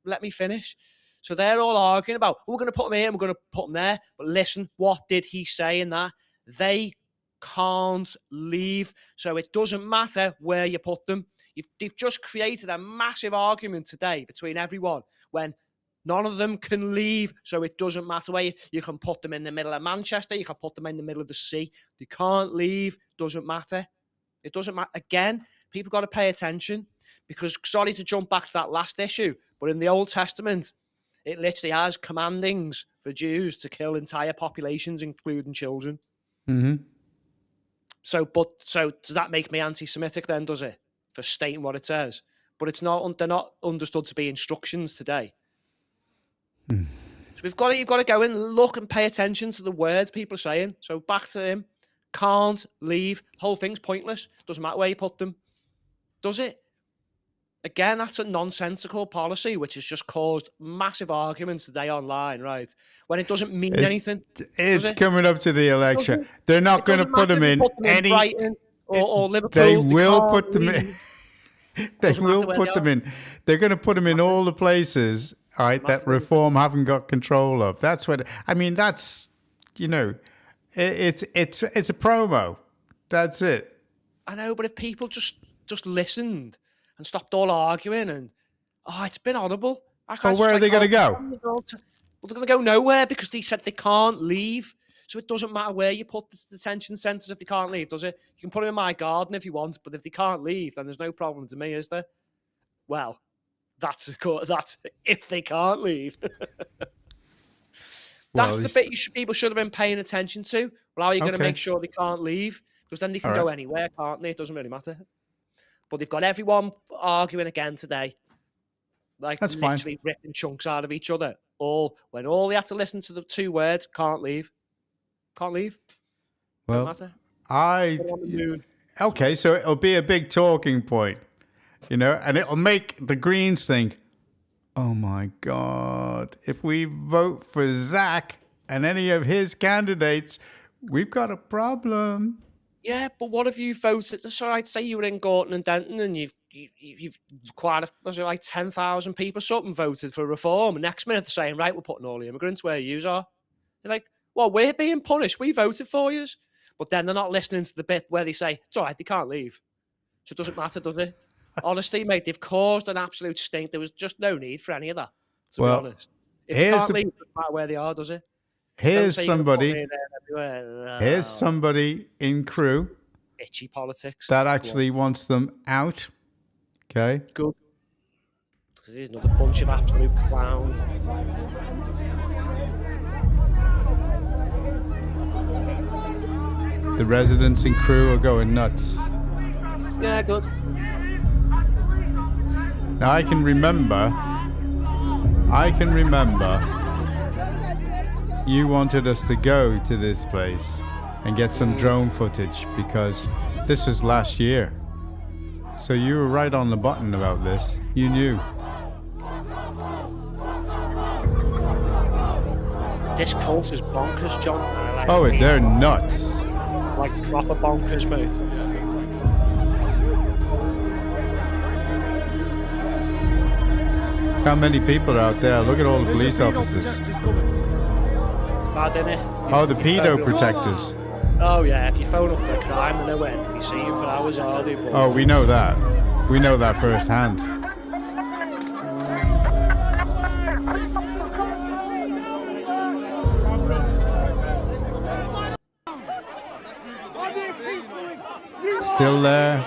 let me finish. So they're all arguing about we're going to put them here and we're going to put them there. But listen, what did he say in that? They can't leave, so it doesn't matter where you put them. They've just created a massive argument today between everyone when none of them can leave, so it doesn't matter where you can put them in the middle of Manchester, you can put them in the middle of the sea. They can't leave, doesn't matter. It doesn't matter. Again, people got to pay attention because, sorry to jump back to that last issue, but in the Old Testament, it literally has commandings for Jews to kill entire populations, including children. Mm-hmm. So does that make me anti-Semitic then, does it? For stating what it says. But it's not. They're not understood to be instructions today. So you've got to go and look and pay attention to the words people are saying. So back to him. Can't leave. The whole thing's pointless. Doesn't matter where you put them. Does it? Again, that's a nonsensical policy, which has just caused massive arguments today online, right? When it doesn't mean anything. It's coming up to the election. They're not going to put them in any. Brighton or Liverpool. They will put them in. They will put them in. They're going to put them in all the places, right, that Reform haven't got control of. That's what I mean. That's it's a promo. That's it. I know, but if people just listened and stopped all arguing and it's been horrible. So where are they going to go? Well, they're going to go nowhere because they said they can't leave. So it doesn't matter where you put the detention centres if they can't leave, does it? You can put them in my garden if you want, but if they can't leave, then there's no problem to me, is there? Well, that's if they can't leave. That's the bit people should have been paying attention to. Well, how are you going to make sure they can't leave? because then they can go anywhere, can't they? It doesn't really matter. But they've got everyone arguing again today. Like, that's literally fine. ripping chunks out of each other. When all they had to listen to the 2 words, can't leave. Can't leave. Well, Don't matter. Okay, so it'll be a big talking point, and it'll make the Greens think, oh my God, if we vote for Zach and any of his candidates, we've got a problem. Yeah, but what if you voted? So I'd say you were in Gorton and Denton, and you've was it like 10,000 people something voted for reform, and next minute they're saying, right, we're putting all the immigrants where yous are. You're like, well, we're being punished. We voted for yous, but then they're not listening to the bit where they say it's all right, they can't leave, so it doesn't matter, does it? Honestly, mate, they've caused an absolute stink. There was just no need for any of that, to be honest. If they can't leave, it doesn't matter where they are, does it? Here's somebody in Crewe itchy politics that actually wants them out. Okay. Good. Because he's another bunch of absolute clowns. The residents in Crewe are going nuts. Yeah, good. Now I can remember you wanted us to go to this place and get some drone footage because this was last year. So you were right on the button about this. You knew. This cult is bonkers, John. They're nuts. Like proper bonkers, mate. How many people are out there? Look at all the police officers. It's bad, isn't it? Oh, the pedo protectors. Oh, yeah. If you phone up for a crime, they're nowhere to be seen for hours, are they? But... Oh, we know that. We know that firsthand. Still there.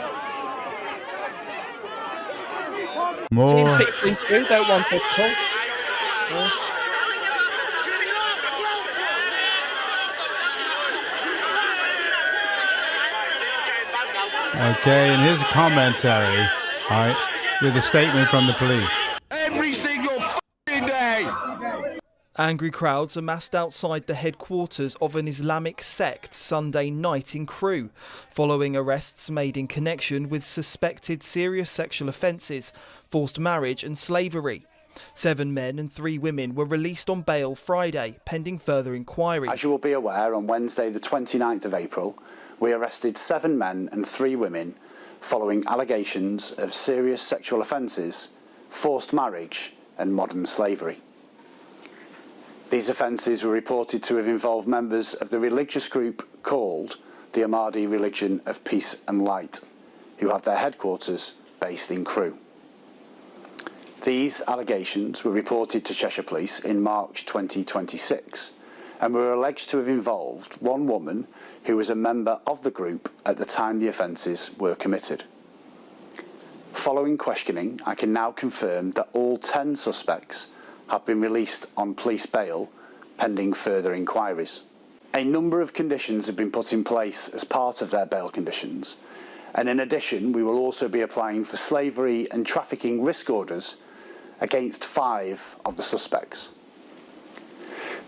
More. Don't want this cult. Okay, and here's a commentary, all right, with a statement from the police. Every single f***ing day! Angry crowds amassed outside the headquarters of an Islamic sect Sunday night in Crewe, following arrests made in connection with suspected serious sexual offences, forced marriage and slavery. 7 men and 3 women were released on bail Friday, pending further inquiry. As you will be aware, on Wednesday the 29th of April, we arrested 7 men and 3 women following allegations of serious sexual offences, forced marriage and modern slavery. These offences were reported to have involved members of the religious group called the Ahmadi Religion of Peace and Light, who have their headquarters based in Crewe. These allegations were reported to Cheshire Police in March 2026 and were alleged to have involved 1 woman who was a member of the group at the time the offences were committed. Following questioning, I can now confirm that all 10 suspects have been released on police bail pending further inquiries. A number of conditions have been put in place as part of their bail conditions, and in addition we will also be applying for slavery and trafficking risk orders against 5 of the suspects.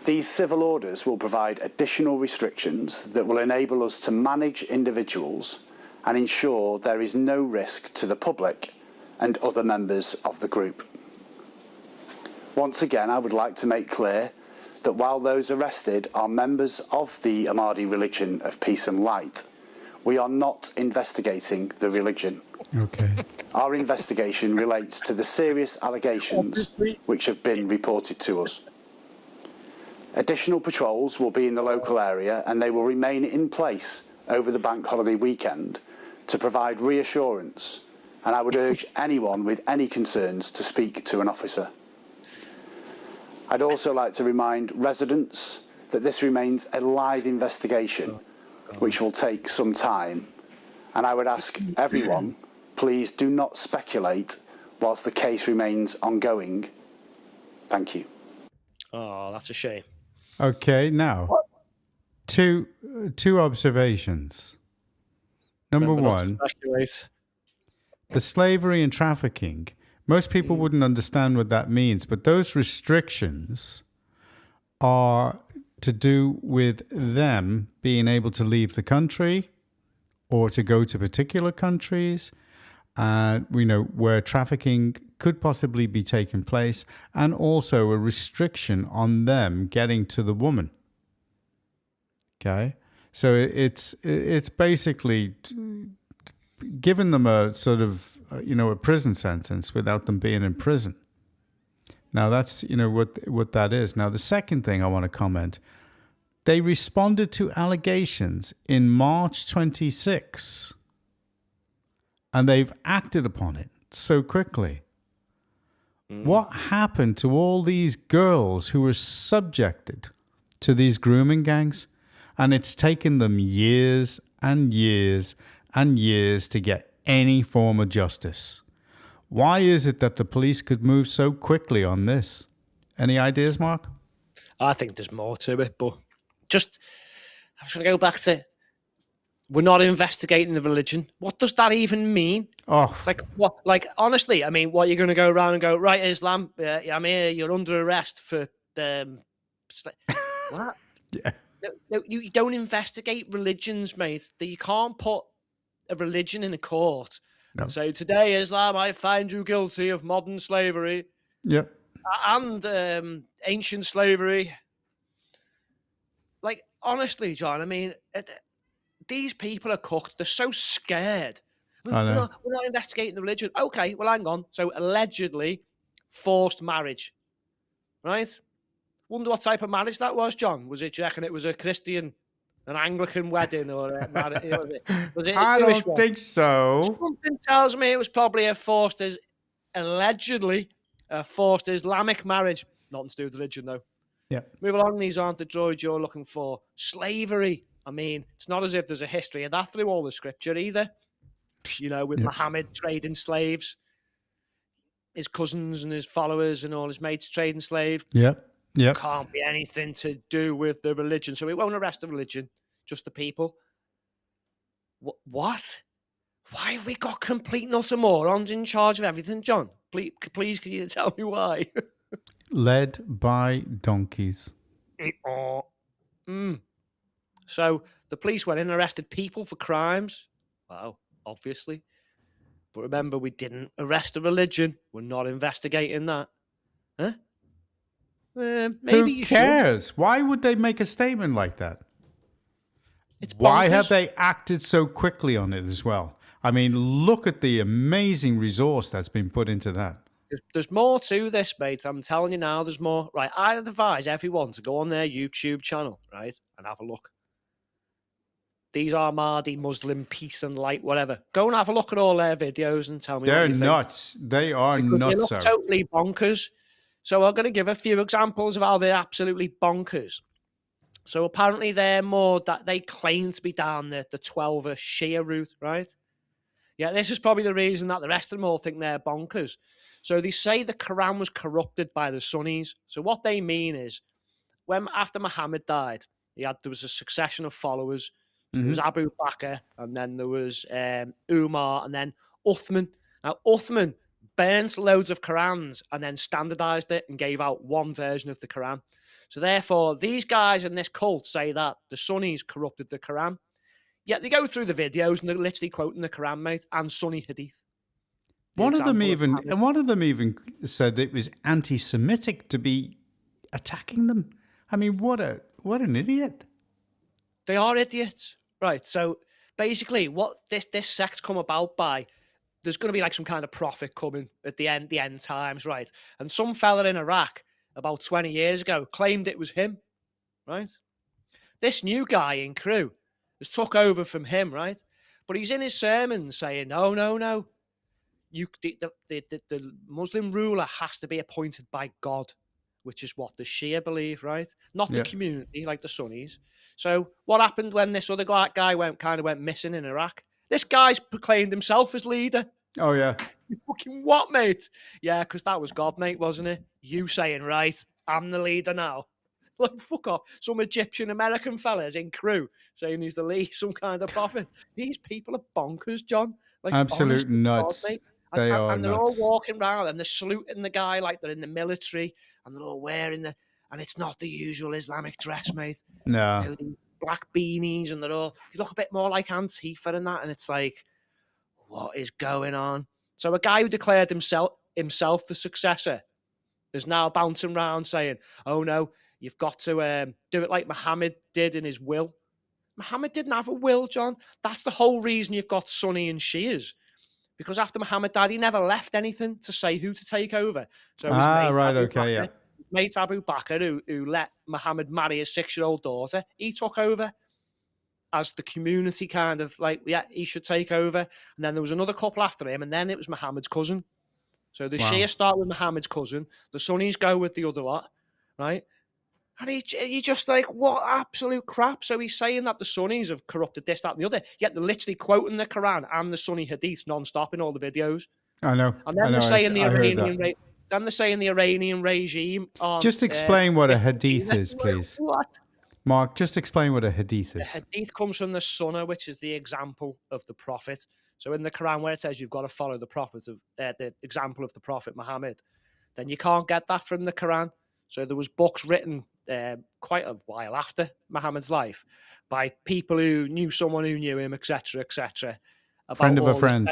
These civil orders will provide additional restrictions that will enable us to manage individuals and ensure there is no risk to the public and other members of the group. Once again, I would like to make clear that while those arrested are members of the Ahmadi Religion of Peace and Light, we are not investigating the religion. Okay. Our investigation relates to the serious allegations which have been reported to us. Additional patrols will be in the local area and they will remain in place over the bank holiday weekend to provide reassurance, and I would urge anyone with any concerns to speak to an officer. I'd also like to remind residents that this remains a live investigation which will take some time, and I would ask everyone, please do not speculate whilst the case remains ongoing. Thank you. Oh, that's a shame. Okay, now, two observations. Number one, the slavery and trafficking. Most people wouldn't understand what that means, but those restrictions are to do with them being able to leave the country or to go to particular countries, where trafficking could possibly be taking place, and also a restriction on them getting to the woman. Okay, so it's basically giving them a sort of a prison sentence without them being in prison. Now that's what that is. Now the second thing I want to comment, they responded to allegations in March 26, and they've acted upon it so quickly. What happened to all these girls who were subjected to these grooming gangs? And it's taken them years and years and years to get any form of justice. Why is it that the police could move so quickly on this? Any ideas, Mark? I think there's more to it, but I'm just going to go back to, we're not investigating the religion. What does that even mean? Oh, what? Like, honestly, I mean, what, you're going to go around and go, right, Islam, I'm here, you're under arrest for what? Yeah. No, you don't investigate religions, mate. You can't put a religion in a court and say, today, Islam, I find you guilty of modern slavery. Yep. And ancient slavery. Like, honestly, John, I mean, these people are cooked. They're so scared. I know. We're not investigating the religion. Okay, well, hang on. So, allegedly, forced marriage, right? Wonder what type of marriage that was, John. Was it, do you reckon it was a Christian, an Anglican wedding, or was it I Jewish don't one? think so. Something tells me it was probably allegedly a forced Islamic marriage. Nothing to do with religion, though. Yeah. Move along. These aren't the droids you're looking for. Slavery. I mean, it's not as if there's a history of that through all the scripture either. With Muhammad trading slaves, his cousins and his followers and all his mates trading slaves. Yep. Yep. Can't be anything to do with the religion. So we won't arrest the religion, just the people. What? Why have we got complete nutter morons in charge of everything, John? Please, can you tell me why? Led by donkeys. So the police went in and arrested people for crimes. Wow, obviously. But remember, we didn't arrest the religion. We're not investigating that. Huh? Maybe Who cares? Why would they make a statement like that? Why have they acted so quickly on it as well? I mean, look at the amazing resource that's been put into that. There's more to this, mate. I'm telling you now, there's more. Right, I advise everyone to go on their YouTube channel, right, and have a look. These are Mahdi, Muslim, peace and light, whatever. Go and have a look at all their videos and tell me They're what you nuts. think. They are Because nuts. they look totally bonkers. So I'm going to give a few examples of how they're absolutely bonkers. So apparently they're more that they claim to be down the 12er Shia route, right? Yeah, this is probably the reason that the rest of them all think they're bonkers. So they say the Quran was corrupted by the Sunnis. So what they mean is, after Muhammad died, there was a succession of followers. So there was Abu Bakr, and then there was Umar, and then Uthman. Now, Uthman burnt loads of Qurans and then standardized it and gave out one version of the Quran. So therefore, these guys in this cult say that the Sunnis corrupted the Quran. Yet they go through the videos and they're literally quoting the Quran, mate, and Sunni hadith. One of them even said it was anti-Semitic to be attacking them. I mean, what an idiot. They are idiots. Right, so basically what this sect's come about by, there's going to be like some kind of prophet coming at the end times, right? And some fella in Iraq about 20 years ago claimed it was him, right? This new guy in Crewe has took over from him, right? But he's in his sermons saying, no. The Muslim ruler has to be appointed by God, which is what the Shia believe, right? Not the community, like the Sunnis. So what happened when this other guy went missing in Iraq? This guy's proclaimed himself as leader. Oh, yeah. You fucking what, mate? Yeah, because that was God, mate, wasn't it? You saying, right, I'm the leader now. Like, fuck off. Some Egyptian American fellas in Crew saying he's the lead, some kind of prophet. These people are bonkers, John. Like, Absolute nuts. God, mate. They are and they're nuts. all walking around and they're saluting the guy like they're in the military, and they're all wearing and it's not the usual Islamic dress, mate. No. You know, these black beanies, and they look a bit more like Antifa and that, and it's like, what is going on? So a guy who declared himself the successor is now bouncing around saying, oh no, you've got to do it like Muhammad did in his will. Muhammad didn't have a will, John. That's the whole reason you've got Sunni and Shias. Because after Muhammad died, he never left anything to say who to take over. So his mate Abu Bakr, who let Muhammad marry his 6-year-old daughter, he took over as the community kind of like, yeah, he should take over. And then there was another couple after him, and then it was Muhammad's cousin. So the Shia start with Muhammad's cousin, the Sunnis go with the other lot, right? And he just like, what absolute crap. So he's saying that the Sunnis have corrupted this, that, and the other, yet they're literally quoting the Quran and the Sunni hadiths non-stop in all the videos. I know. And then they're saying the Iranian regime on... Just explain what a hadith is, please. What? Mark, just explain what a hadith is. The hadith comes from the Sunnah, which is the example of the Prophet. So in the Quran, where it says you've got to follow the Prophet of the example of the Prophet Muhammad, then you can't get that from the Quran. So there was books written quite a while after Muhammad's life by people who knew someone who knew him, etc., etc. Friend of a friend.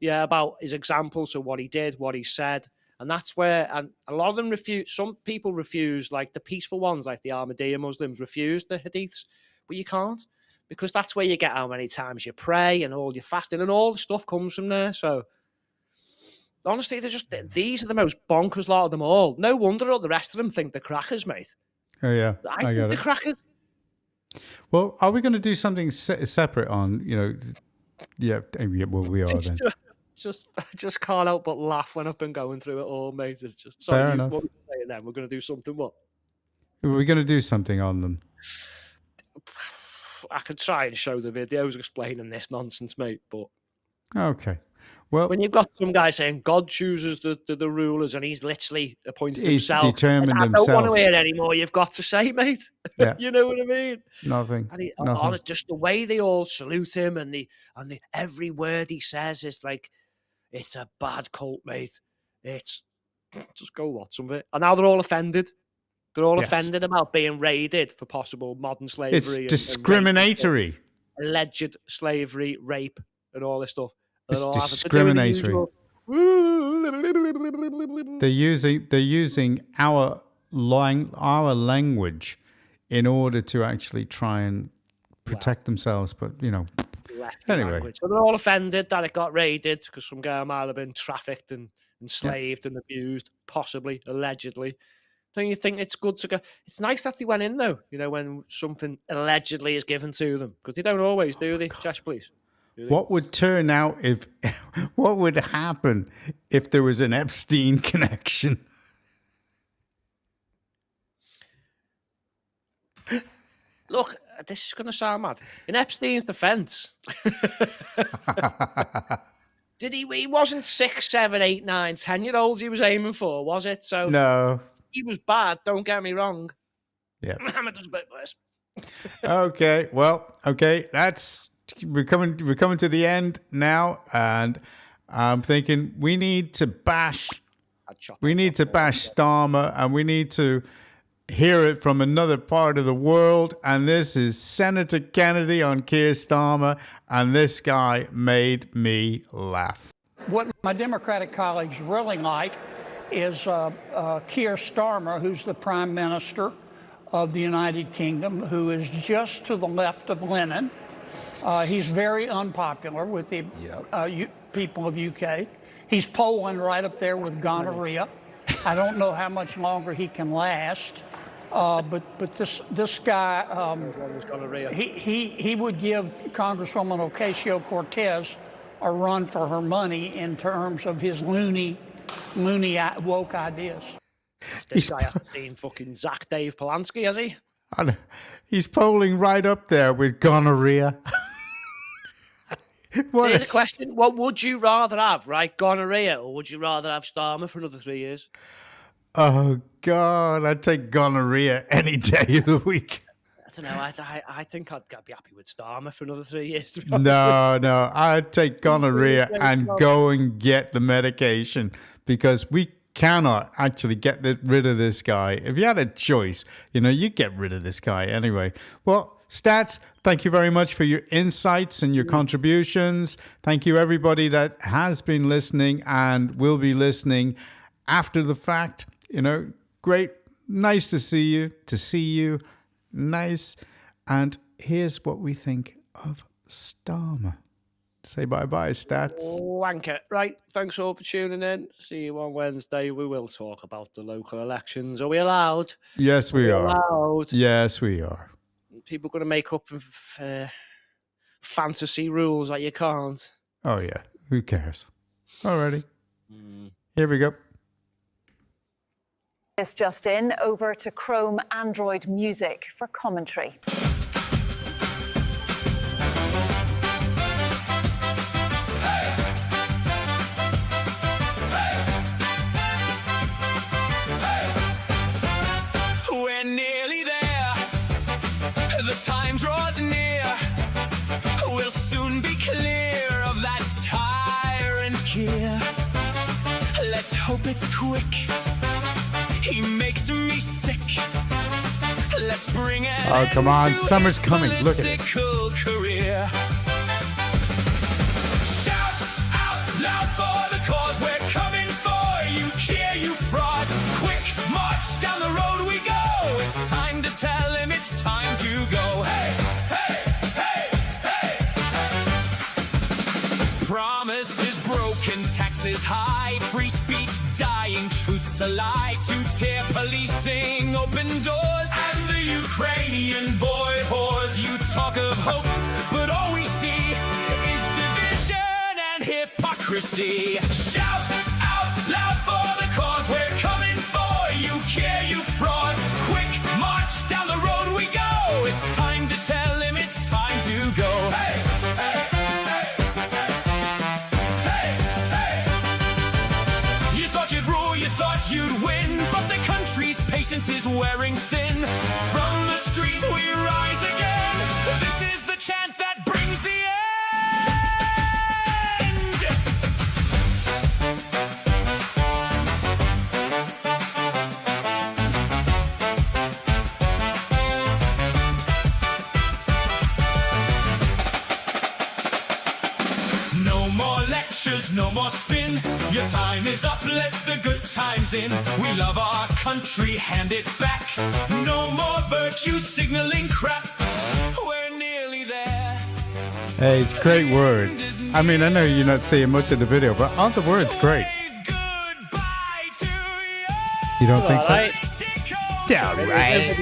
About his example, so what he did, what he said. And that's where, and a lot of them refuse, some people refuse, like the peaceful ones, like the Ahmadiyya Muslims, refuse the hadiths, but you can't, because that's where you get how many times you pray and all your fasting and all the stuff comes from there. So honestly, these are the most bonkers lot of them all. No wonder all the rest of them think they're crackers, mate. Oh yeah, I think they're crackers. Well, are we going to do something separate on, yeah, well, we are then. Just can't help but laugh when I've been going through it all, mate. It's just fair enough. What are you saying then? We're going to do something, what? We're going to do something on them. I could try and show the videos explaining this nonsense, mate, but... Okay. Well, when you've got some guy saying God chooses the rulers and he's literally appointed himself, determined I himself. don't want to hear any more you've got to say, mate. Yeah. You know what I mean? Nothing. And just the way they all salute him and every word he says is like, it's a bad cult, mate. It's just go watch some of it. And now they're all offended. They're all offended about being raided for possible modern slavery. It's discriminatory. Alleged slavery, rape, and all this stuff. It's discriminatory. They're using our language in order to actually try and protect themselves. But anyway, language. So they're all offended that it got raided because some guy might have been trafficked and enslaved and abused, possibly, allegedly. Don't you think it's good to go? It's nice that they went in though. When something allegedly is given to them, because they don't always, do they? Josh, please. What would turn out what would happen if there was an Epstein connection? Look, this is going to sound mad. In Epstein's defense, he wasn't 6, 7, 8, 9, 10-year-olds he was aiming for, was it? So no. He was bad, don't get me wrong. Yeah. Muhammad was a bit worse. Okay, we're coming to the end now, and I'm thinking we need to bash Starmer, and we need to hear it from another part of the world. And this is Senator Kennedy on Keir Starmer, and this guy made me laugh. What my Democratic colleagues really like is Keir Starmer, who's the Prime Minister of the United Kingdom, who is just to the left of Lenin. He's very unpopular with the people of UK. He's Poland right up there with gonorrhea. I don't know how much longer he can last. But this guy, he would give Congresswoman Ocasio-Cortez a run for her money in terms of his loony woke ideas. This guy hasn't seen fucking Dave Polanski, has he? He's polling right up there with gonorrhea. Here's a question. What would you rather have, right? Gonorrhea, or would you rather have Starmer for another 3 years? Oh, God, I'd take gonorrhea any day of the week. I don't know. I think I'd be happy with Starmer for another 3 years. To be No, I'd take gonorrhea and go and get the medication, because we cannot actually get rid of this guy. If you had a choice, you'd get rid of this guy anyway. Well, Stats, thank you very much for your insights and your contributions. Thank you, everybody that has been listening and will be listening after the fact. Great. Nice to see you. Nice. And here's what we think of Starmer. Say bye-bye, Stats. Wanker. Right. Thanks all for tuning in. See you on Wednesday. We will talk about the local elections. Are we allowed? Yes, we are. Allowed? Yes, we are. People going to make up fantasy rules that you can't. Oh, yeah. Who cares? Alrighty. Here we go. This just in, over to Chrome Android Music for commentary. We're nearly there. The time draws near. We'll soon be clear of that tyrant Keir. Let's hope it's quick. He makes me sick. Let's bring it. Oh, come on. Summer's coming. Look at it. Career. Shout out loud for the cause. We're coming for you, Keir, you fraud. Quick march down the road we go. It's time to tell him it's time to go. Hey, hey, hey, hey. Promises broken, taxes high, free speech dying, truth's a lie, two-tier policing, open doors, and the Ukrainian boy whores. You talk of hope, but all we see is division and hypocrisy. Shout out loud for the cause. We're coming for you, Keir, you fraud. Quick march down the road we go. It's time to tell him it's time to go. Hey, hey. You'd win, but the country's patience is wearing thin. From the streets we rise again. This is the chant that brings the end. No more lectures, no more spin. Your time is up, let the good times in. We love our country, hand it back. No more virtue signaling crap. We're nearly there. Hey, it's great words. I mean, I know you're not seeing much of the video, but aren't the words great? You don't think so? Right. Yeah, right.